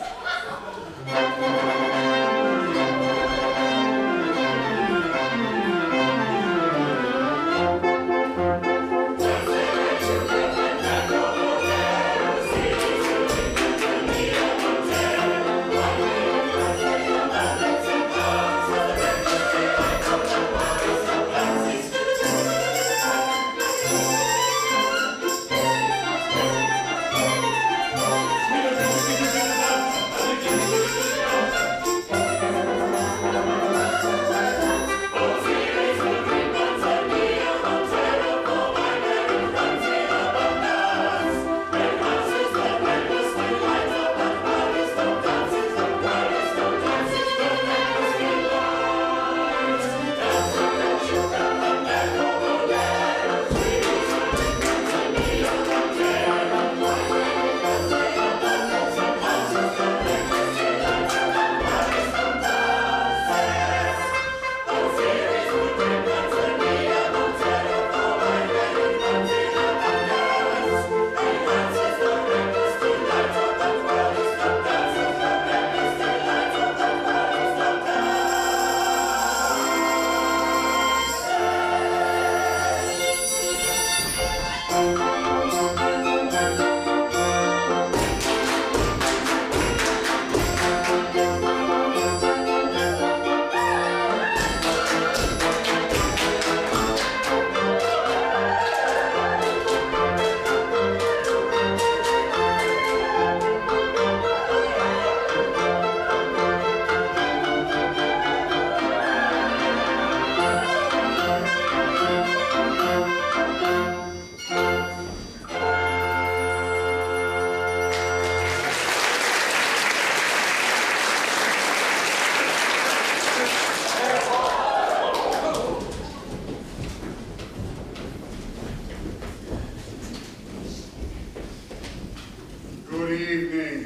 Good evening.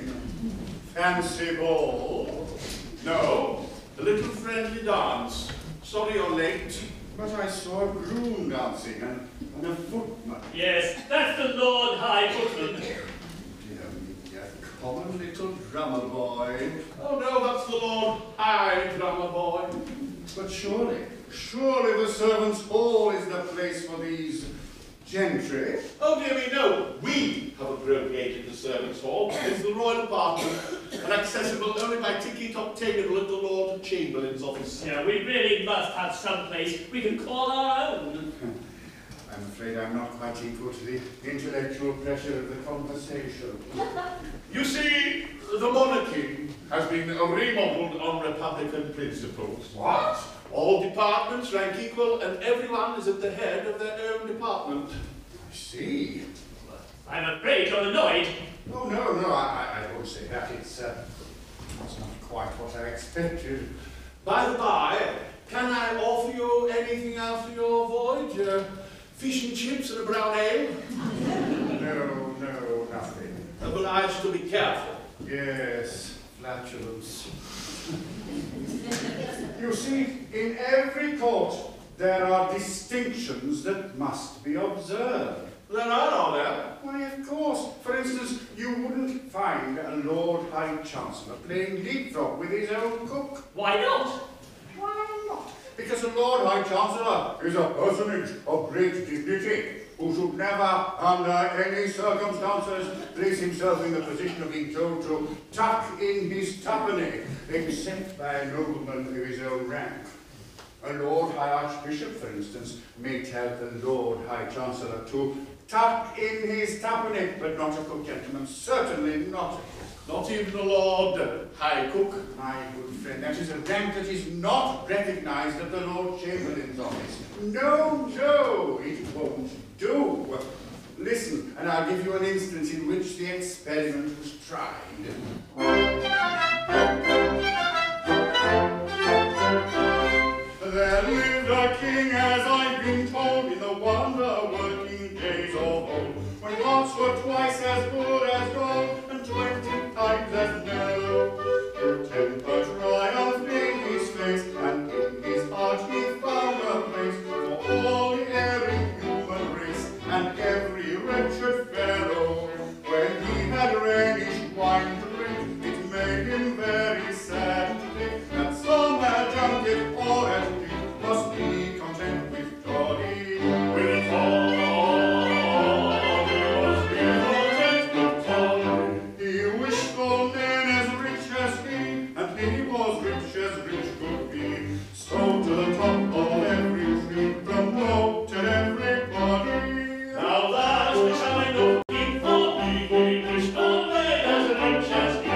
Fancy ball? No, a little friendly dance. Sorry you're late. But I saw a groom dancing and a footman. Yes, that's the Lord High Footman. Dear me, a common little drummer boy. Oh no, that's the Lord High Drummer Boy. But surely the servants' hall is the place for these gentry. Oh dear me, no. We have appropriated the servants' hall. It's the royal apartment and accessible only by ticket obtainable at the Lord Chamberlain's office. Yeah, we really must have some place we can call our own. I'm afraid I'm not quite equal to the intellectual pressure of the conversation. You see, the monarchy has been remodeled on Republican principles. What? All departments rank equal and everyone is at the head of their own department. I see. I'm afraid you're annoyed. Oh, no, I won't say that. It's not quite what I expected. By the by, can I offer you anything after your voyage? Fish and chips and a brown ale? No, nothing. Obliged to be careful. Yes, flatulence. You see, in every court, there are distinctions that must be observed. There are there? Why, of course. For instance, you wouldn't find a Lord High Chancellor playing leapfrog with his own cook. Why not? Why not? Because a Lord High Chancellor is a personage of great dignity who should never, under any circumstances, place himself in the position of being told to tuck in his tuppenny, except by a nobleman of his own rank. A Lord High Archbishop, for instance, may tell the Lord High Chancellor to tuck in his tuppenny, but not a cook, gentlemen, certainly not a cook. Not even a Lord High Cook. My good friend, that is a rank that is not recognised at the Lord Chamberlain's office. No, it won't do. Listen, and I'll give you an instance in which the experiment was tried. There lived a king, as I've been told, in the wonder-working days of old, when hearts were twice as good as gold, and 20 times as mellow. Good temper triumphed in his face, and in his heart he found a place for all the erring human race, and every wretched fellow. When he had Rhenish wine to drink, it made him very sad to think that some had drunk it or had must be content with Toddy. With Toddy, must be content with Toddy. He wished for men as rich as he, and he was rich as rich could be. So to the top of every tree, promoted everybody. Now that's the kind of king for me. He wished for men as rich as he.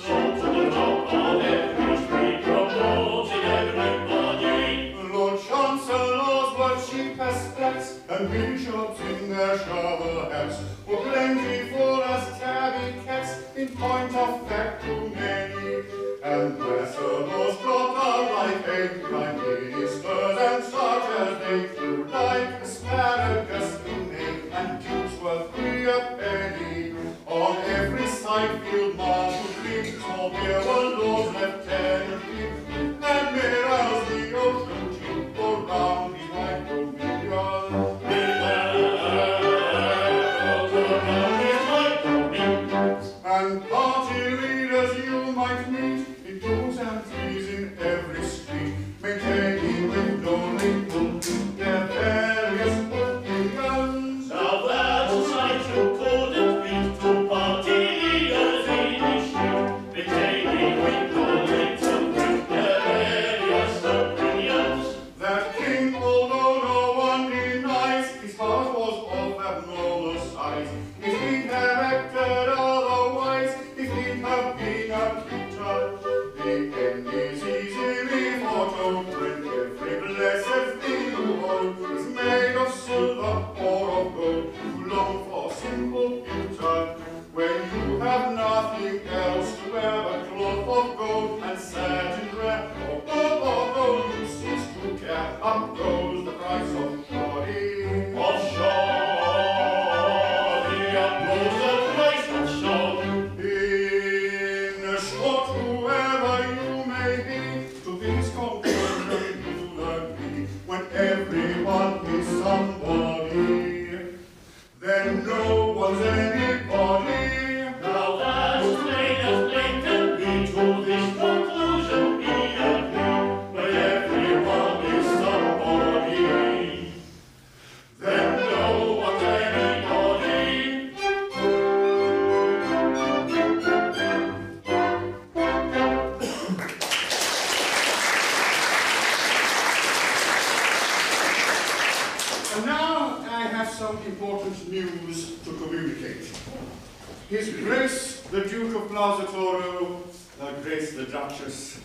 So to the top of every tree, promoted everybody. Lord Chancellors were cheap as flats, and bishops in their shovel hats were plentiful as tabby cats, in point of fact too many. And ambassadors got alike eight prime ministers, and such as they flew like asparagus in May, and dukes were 3 a penny. On every side field marshal fleet, so there were lords lieutenant fleet, admirals the ocean chief, go round his wide dominion. And party leaders you might meet in 2s and 3s in every street, maintaining with no label their various opinions. Now that's a sight you couldn't beat, 2 party leaders in the street, maintaining with no label their various opinions. That king, although no one denies, his heart was of abnormal size. If he'd have acted otherwise, if he'd have been a tutor, the end is easily foretold. When every blessed thing you hold is made of silver or of gold, you long for simple pewter. When you have nothing else to wear but cloth of gold and satin wrap, or gold, you cease to care. Up goes the price of shoddy. Of shoddy, up goes the price of shoddy. In short, whoever you may be, to this conclusion you'll agree. When everyone is somebody, then no one's anybody. Now that's plain as plain can be, to this conclusion we agree. When everyone is somebody, then no one's anybody. And now I have some important news to communicate. His Grace the Duke of Plausatoro, Her Grace the Duchess,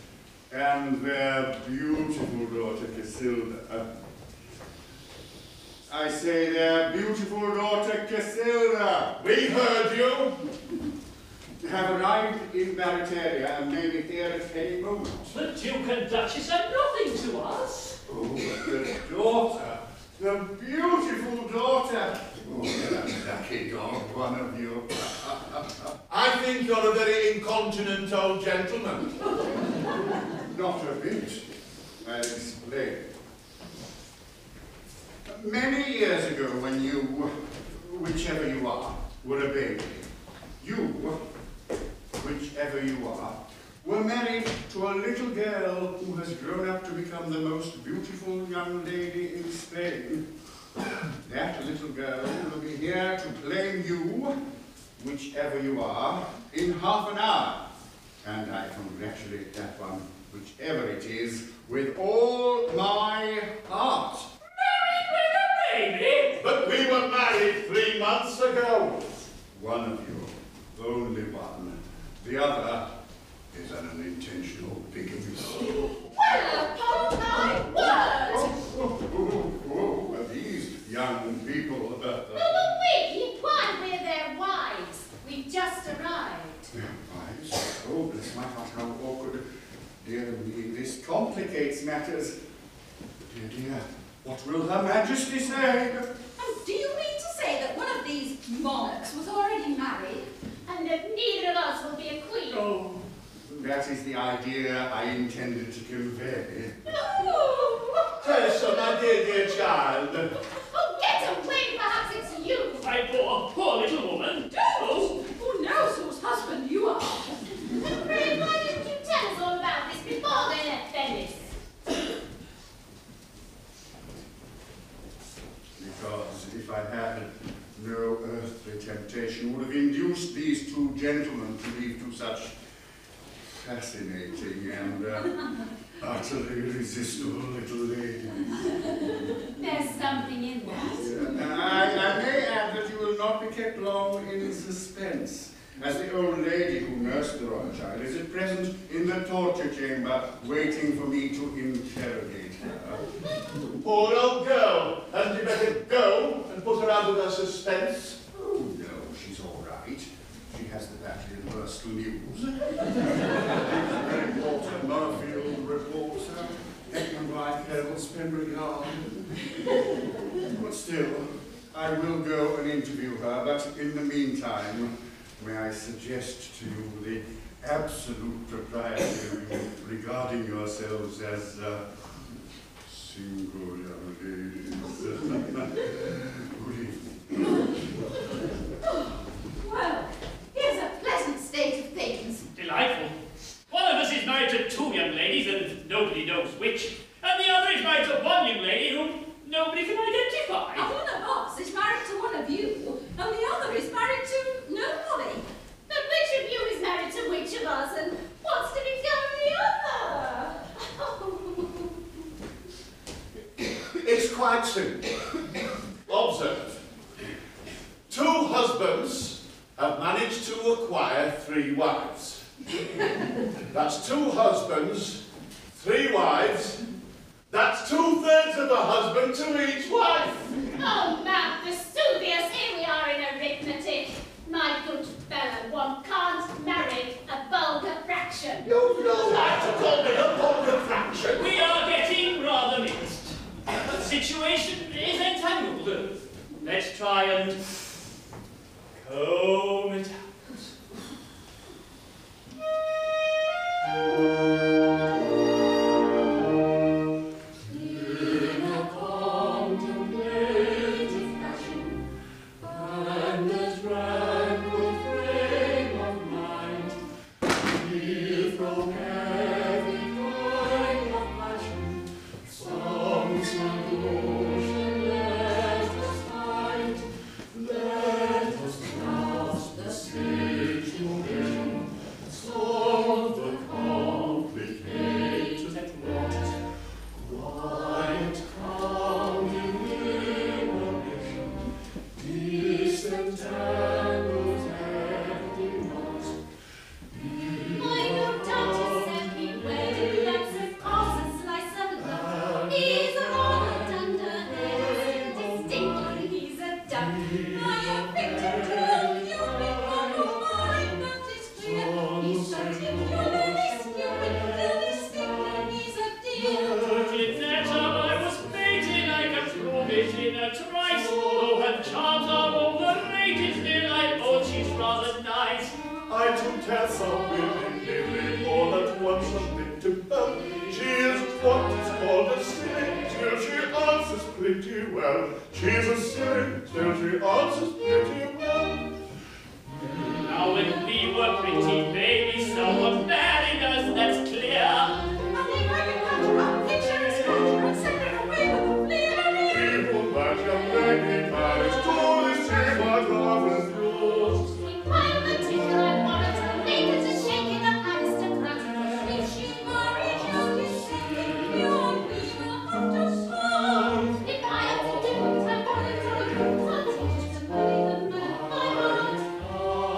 and their beautiful daughter Casilda. I say their beautiful daughter Casilda. We heard you. Have arrived in Barataria and may be here at any moment. The Duke and Duchess are nothing to us. Oh, the daughter, the beautiful daughter. Oh, that lucky dog, one of you. I think you're a very incontinent old gentleman. Not a bit. I'll explain. Many years ago, when you, whichever you are, were a baby, you, whichever you are, were married to a little girl who has grown up to become the most beautiful young lady in Spain. That little girl will be here to claim you, whichever you are, in half an hour. And I congratulate that one, whichever it is, with all my heart. Married with a baby? But we were married 3 months ago. One of you, only one. The other is an unintentional bigamy. Well, upon my word! Oh, these young people. No, but wait, Oh, bless my heart, how awkward. Dear me, this complicates matters. Dear, dear, what will Her Majesty say? Oh, do you mean to say that one of these monarchs was already married? And that neither of us will be a queen. Oh, that is the idea I intended to convey. Oh, Tessa, my dear child. oh, get away, perhaps it's you. My poor little woman. Oh, who knows whose husband you are? And pray, why didn't you tell us all about this before they left Venice? Because if I had, no earthly temptation would have induced these two gentlemen to leave two such fascinating and utterly irresistible little ladies. There's something in that. I may add that you will not be kept long in suspense, as the old lady who nursed the royal child is at present in the torture chamber, waiting for me to interrogate her. Poor old girl. Hadn't you better go and put her out of her suspense? Oh, no, she's all right. She has the Batley and Bristol news. Very important Murfield reports. Heckman Life, Herald, Spenbury Yard. But still, I will go and interview her, but in the meantime, may I suggest to you the absolute propriety regarding yourselves as single young ladies. Good evening. Well, here's a pleasant state of things. Delightful. One of us is married to two young ladies, and nobody knows which, and the other is married to one young lady whom nobody can identify. And one of us is married to one of you, and the other is married to nobody. But which of you is married to which of us, and what's to become of the other? It's quite simple. Observe. Two husbands have managed to acquire 3 wives. That's 2 husbands, 3 wives. That's 2/3 of a husband to each wife. Oh, Mount Vesuvius, here we are in arithmetic. My good fellow, one can't marry a vulgar fraction. You've no right to call me a vulgar fraction. We are getting rather mixed. The situation is entangled. Let's try and comb it out.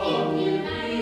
If you marry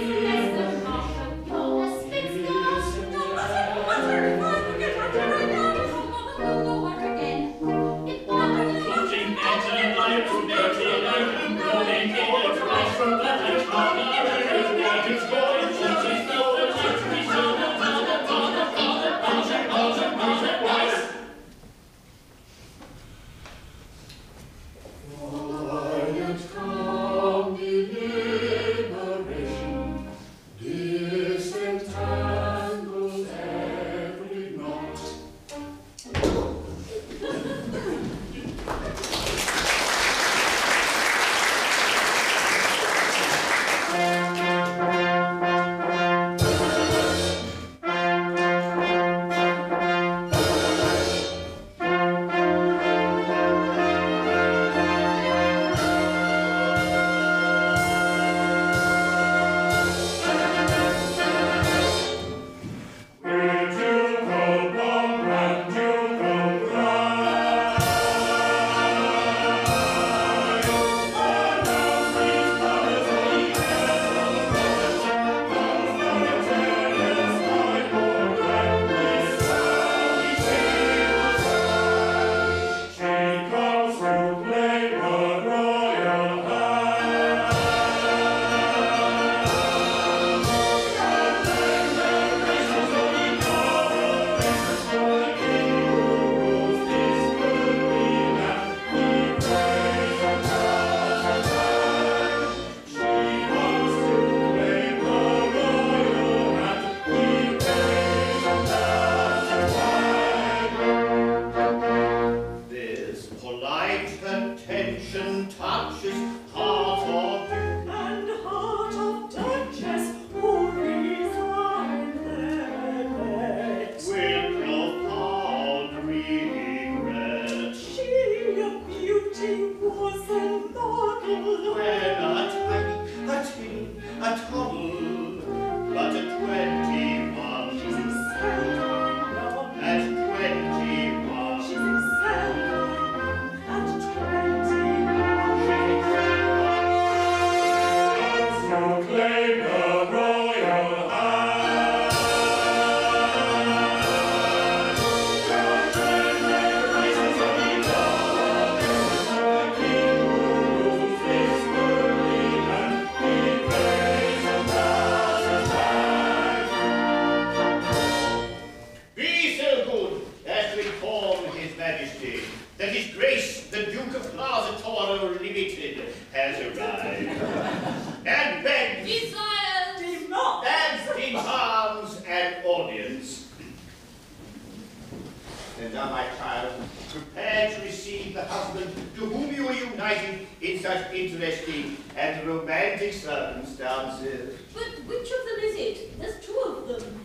such interesting and romantic circumstances. But which of them is it? There's two of them.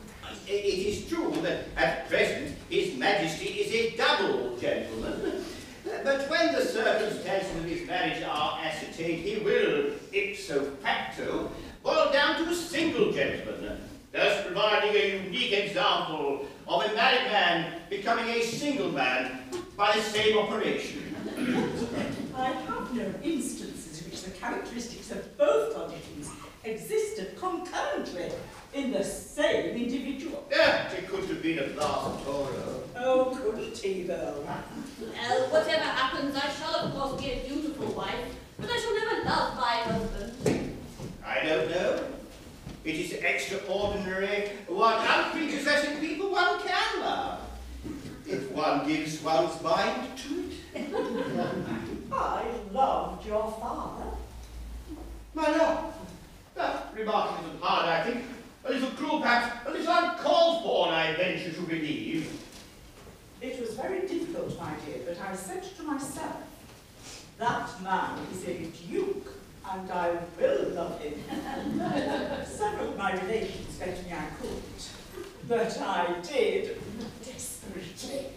It is true that at present His Majesty is a double gentleman. But when the circumstances of his marriage are ascertained, he will, ipso facto, boil down to a single gentleman, thus providing a unique example of a married man becoming a single man by the same operation. I have known instances in which the characteristics of both conditions existed concurrently in the same individual. It could have been a glass of Toro. Oh, couldn't he, though? Well, whatever happens, I shall of course be a dutiful wife, but I shall never love my husband. I don't know. It is extraordinary what unprepossessing people one can love, if one gives one's mind to it. I loved your father. My love, that remark is a little hard, I think. A little cruel, perhaps, a little uncalled for, I venture to believe. It was very difficult, my dear, but I said to myself, that man is a duke, and I will love him. Several of my relations begged me I couldn't, but I did, desperately.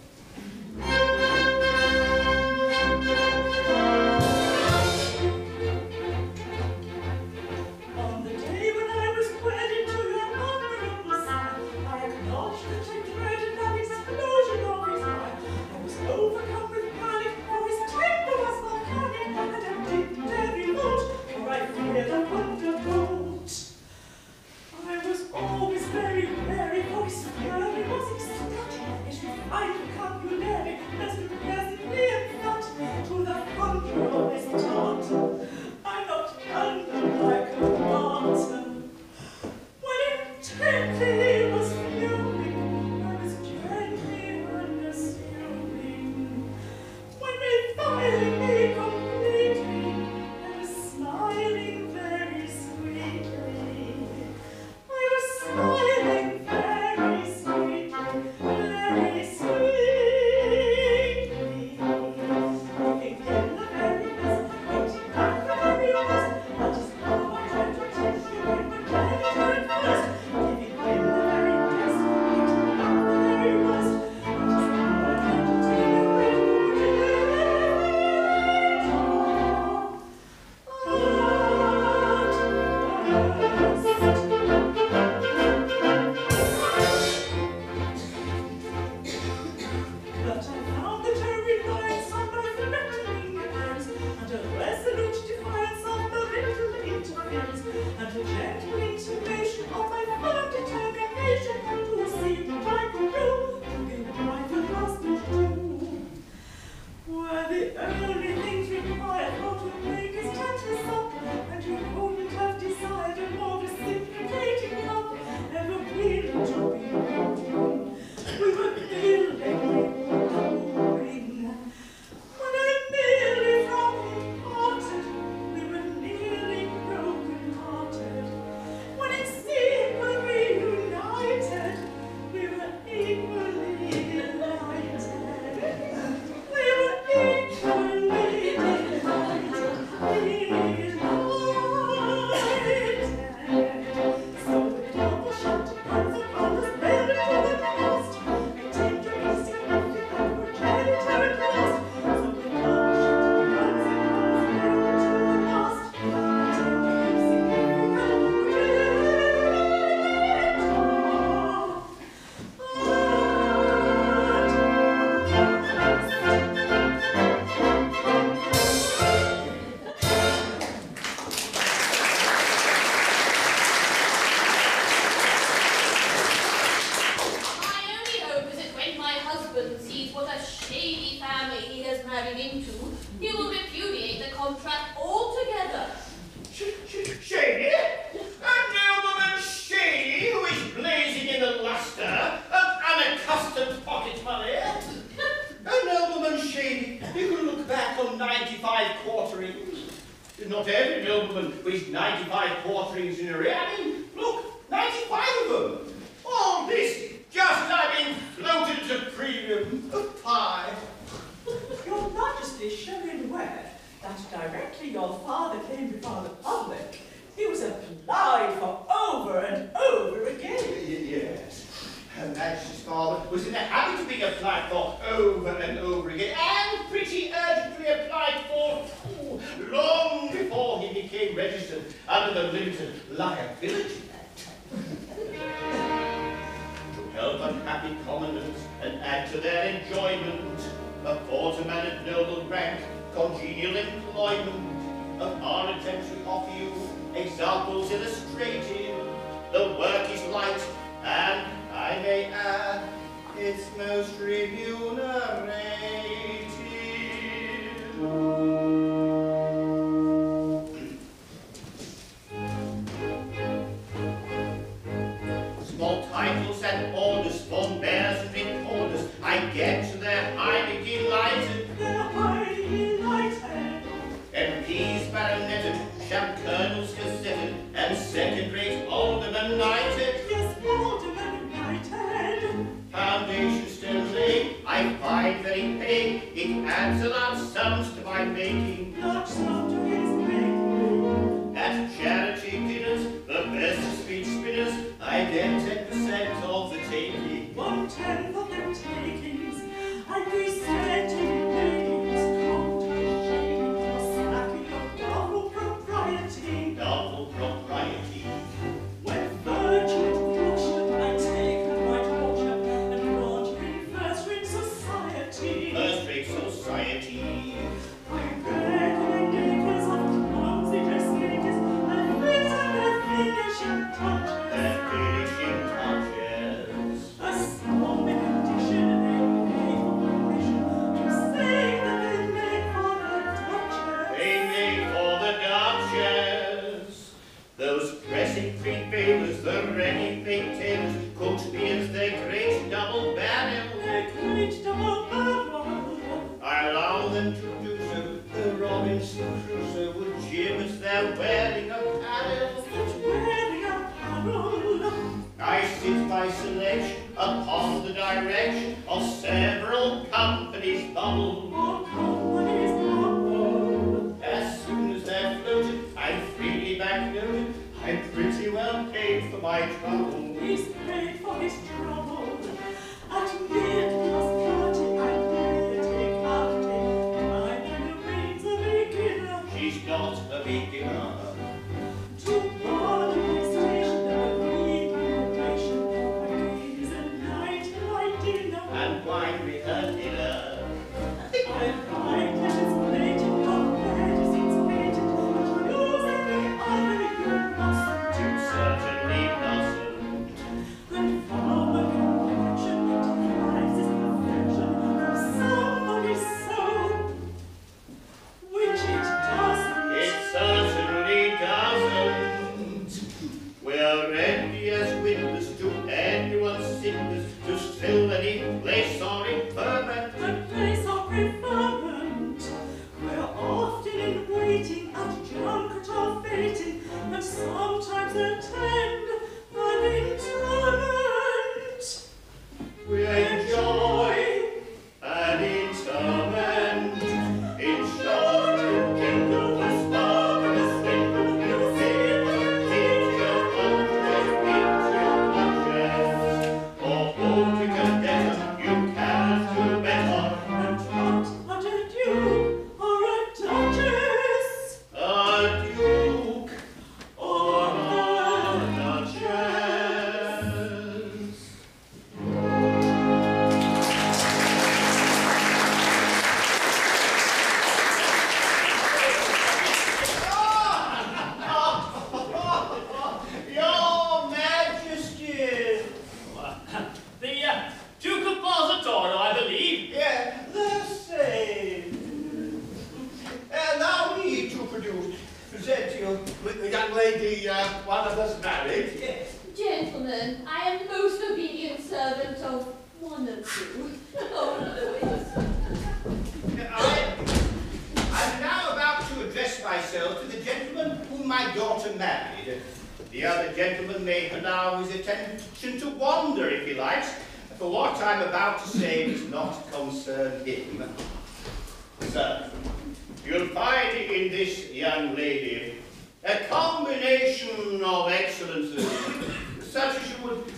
On the day when I was wedded to your honourable son, I acknowledged the dreaded and explosion of his life. I was overcome with panic, for his temper was volcanic, and I didn't dare revolt, for I feared a thunderbolt. I was always very wary, for his fury was ecstatic. It refined vocabulary, as pleasantly and flat, to the thunder of his taunt. I knocked under like a martyr. When intently he was fuming, I was gently unassuming. When we finally completely, I was smiling very sweetly. I was smiling very sweetly, very sweetly. Looking in the very best, waiting back the very worst. That is how I tried to take you in my genital first. Giving in the very best, waiting back the very worst. That is how I tried to take you But I found that I reliance on my threatening affairs, and a resolute defiance of parental interference, and a gentle intimation of my firm determination to see what I could do to be what my good husband do. Were the only things required for to make his gently suck, and you couldn't have desired a more reciprocating love, ever willing to be known. We were building. When I merely from him parted, we were nearly broken-hearted. When it seemed when we united, we were equally delighted. We were equally delighted. So the double shut hands upon us, bed into the past. A tender insignificant that were genital at last. So the double shut hands upon us, bed into the past. A tender insignificant that were My only hope is that when my husband sees what a shady family he has married into, he will repudiate the contract altogether. Shady? A nobleman Shady who is blazing in the lustre of unaccustomed pocket money? A nobleman Shady who can look back on 95 quarterings? Not every nobleman with 95 quarterings in arrear. I mean, look, 95 of them. All this just as I've been floated to premium of pie. Your Majesty should be aware that directly your applied for over and over again, and pretty urgently applied for long before he became registered under the Limited Liability Act. To help unhappy commoners and add to their enjoyment, afford a man of noble rank, congenial employment, of our attempts we offer you examples illustrative. The work is light, and I may add, it's most remunerative. Small titles and orders, forbearers and recorders, I get they're highly delighted. They're highly delighted. MPs baroneted, sham colonels gazetted, and second-rate aldermen knighted. Yes, aldermen knighted. Foundation still laid, I find very paying, it adds a large sums to my making. Large sum to his making. At charity dinners, the best speech spinners, I get 10% of the taking. 1/10 of their takings, and we said to ladies, come to shame for slacking of double propriety. Double propriety. When virtue and caution I take the right watcher, and launch in first-rate society. First-rate society. I beg the acres of clumsy dressmakers, and fit on their finishing touches. Their finishing touches. A small condition they pay for permission to say that they make for the Duchess. They make for the Duchess. Those pressing prepayments, the ready fake tailors, cooked me as their great double barrel. Their great double barrel. I allow them to do so. The Robinson Crusoe would jib as they're wearing apparel. Such wearing apparel. I sit by selection upon the direction of several companies' bubble. All companies bubble. As soon as they're floated, I'm freely banknoted. I'm pretty well paid for my trouble. He's paid for his trouble. At mid-class party, I nearly take out it. My memory's a beginner. She's not a beginner. To Batley station, there will be preparation. I gaze at night light dinner. And wine with her dinner. I find that it's plated, not bad as it's painted. But using the ivory, you mustn't. You certainly mustn't. And farmer complexion derives its perfection from somebody's soul, which it doesn't. It certainly doesn't. We're ready as witness to anyone's sickness, to still any place or impairment. The place of preferment. We're often in waiting at junket or fêting, and sometimes attend an interment. We enjoy an interment. In short, to kindle the spark of a splendid music, teach your conscience, or altogether you cannot do better. And not at a duke or a duchess, A duke or a duchess. Your Majesty! The Duke of Positano, I believe. Yeah, the same. Allow me to present you with the young lady one of us married. Yes. Gentlemen, I am most obedient servant of one of you. Oh, Louis. I'm now about to address myself to the gentleman whom my daughter married. The other gentleman may allow his attention to wander if he likes, for what I'm about to say does not concern him. Sir, you'll find in this young lady a combination of excellences, such as you would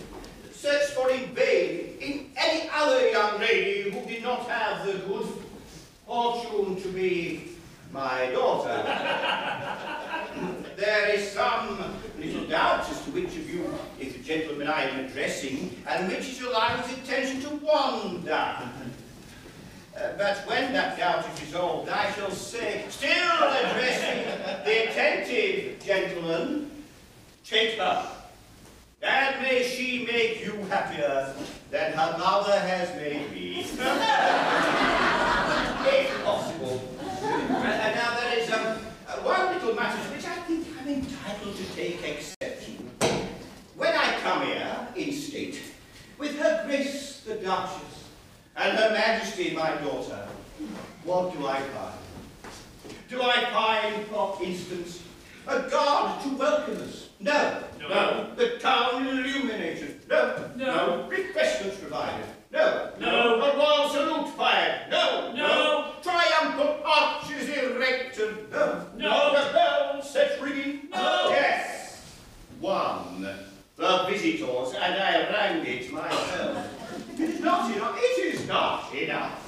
search for in vain in any other young lady my daughter. There is some little doubt as to which of you is the gentleman I am addressing, and which is allowing his attention to wander. But when that doubt is resolved, I shall say, still addressing the attentive gentleman, take her, and may she make you happier than her mother has made me. If possible. Now there is one little matter to which I think I'm entitled to take exception. When I come here in state, with her Grace the Duchess, and Her Majesty, my daughter, what do I find? Do I find, for instance, a guard to welcome us? No. No. The town illuminated? No. No. Refreshments provided? No. No. A royal salute fired? No. No. Triumphal arches erected? No. No. The bells set ringing? No. Yes. One. The visitors, and I rang it myself. It is not enough. It is not enough.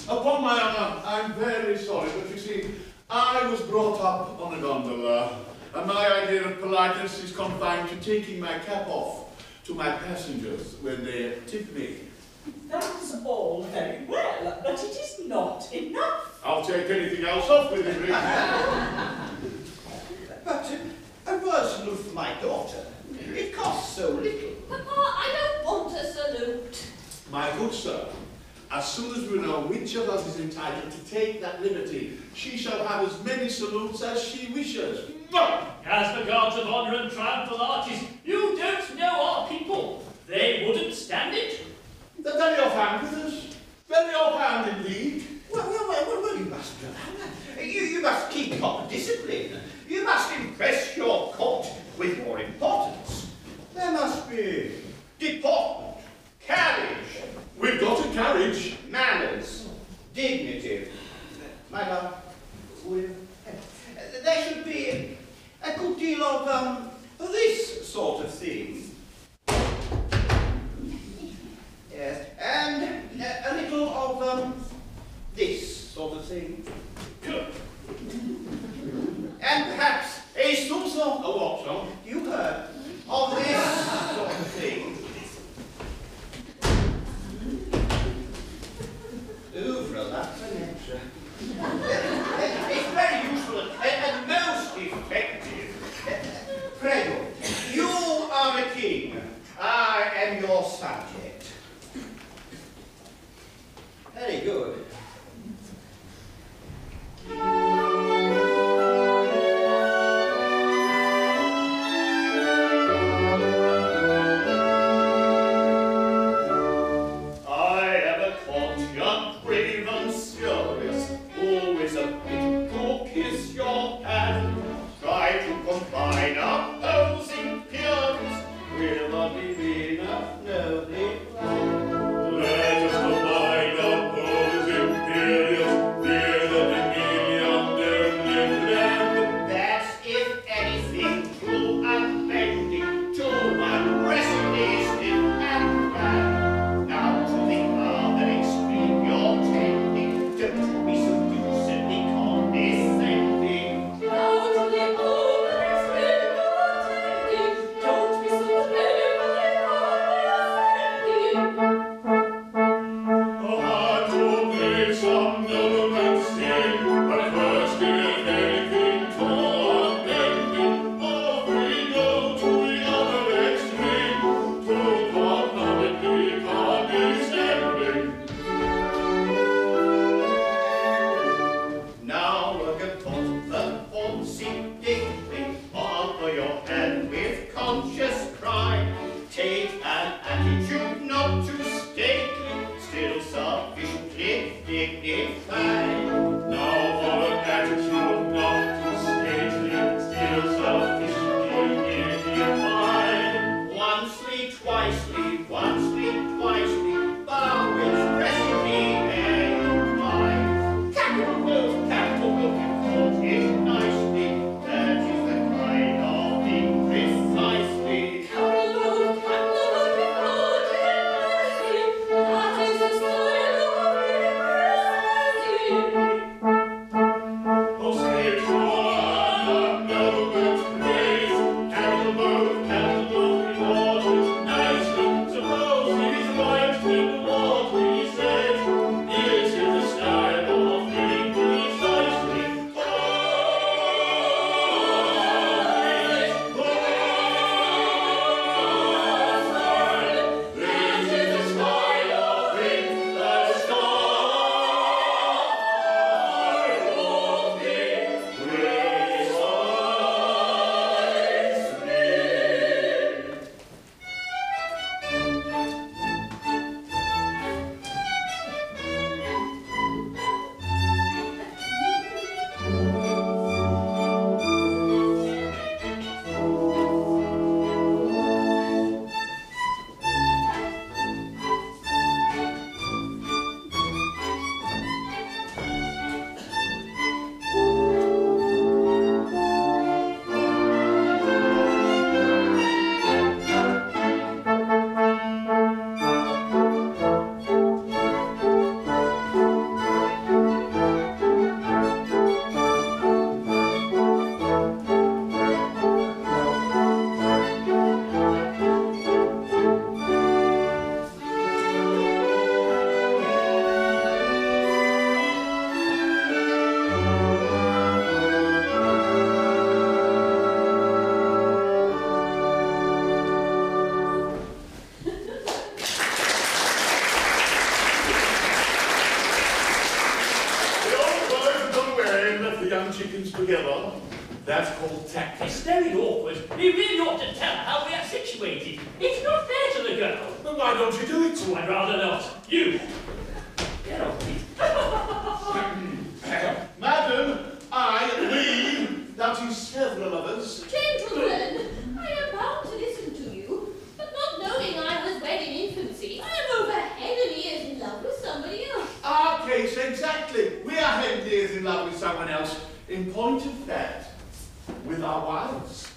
Upon my honour, I'm very sorry, but you see, I was brought up on a gondola, and my idea of politeness is confined to taking my cap off to my passengers when they tip me. That's all very well, but it is not enough. I'll take anything else off with it, But a royal salute for my daughter. It costs so little. Papa, I don't want a salute. My good sir, as soon as we know which of us is entitled to take that liberty, she shall have as many salutes as she wishes. As regards of honour and triumphal arches, you don't know our people. They wouldn't stand it. They're very offhand with us. Very offhand indeed. Well, you must allow that. You must keep proper discipline. You must impress your court with your importance. There must be deportment, carriage. We've got a carriage. Manners, dignity. My love, there should be a good deal of this sort of thing. Yes, and a little of this sort of thing. And perhaps a soupçon, a what, son? You heard of this sort of thing. Ouvre la fenêtre. It's very useful and most effective. Prego, you are a king. I am your subject. Very good. together. That's called tact. It's very awkward. We really ought to tell her how we are situated. It's not fair to the girl. Then why don't you do it? Oh, I'd rather not. You! Get off me. Madam, we, that is several of us. Gentlemen, I am bound to listen to you, but not knowing I was wed in infancy, I am over head and ears in love with somebody else. Our case, exactly. We are head and ears in love with someone else. In point of fact, with our wives.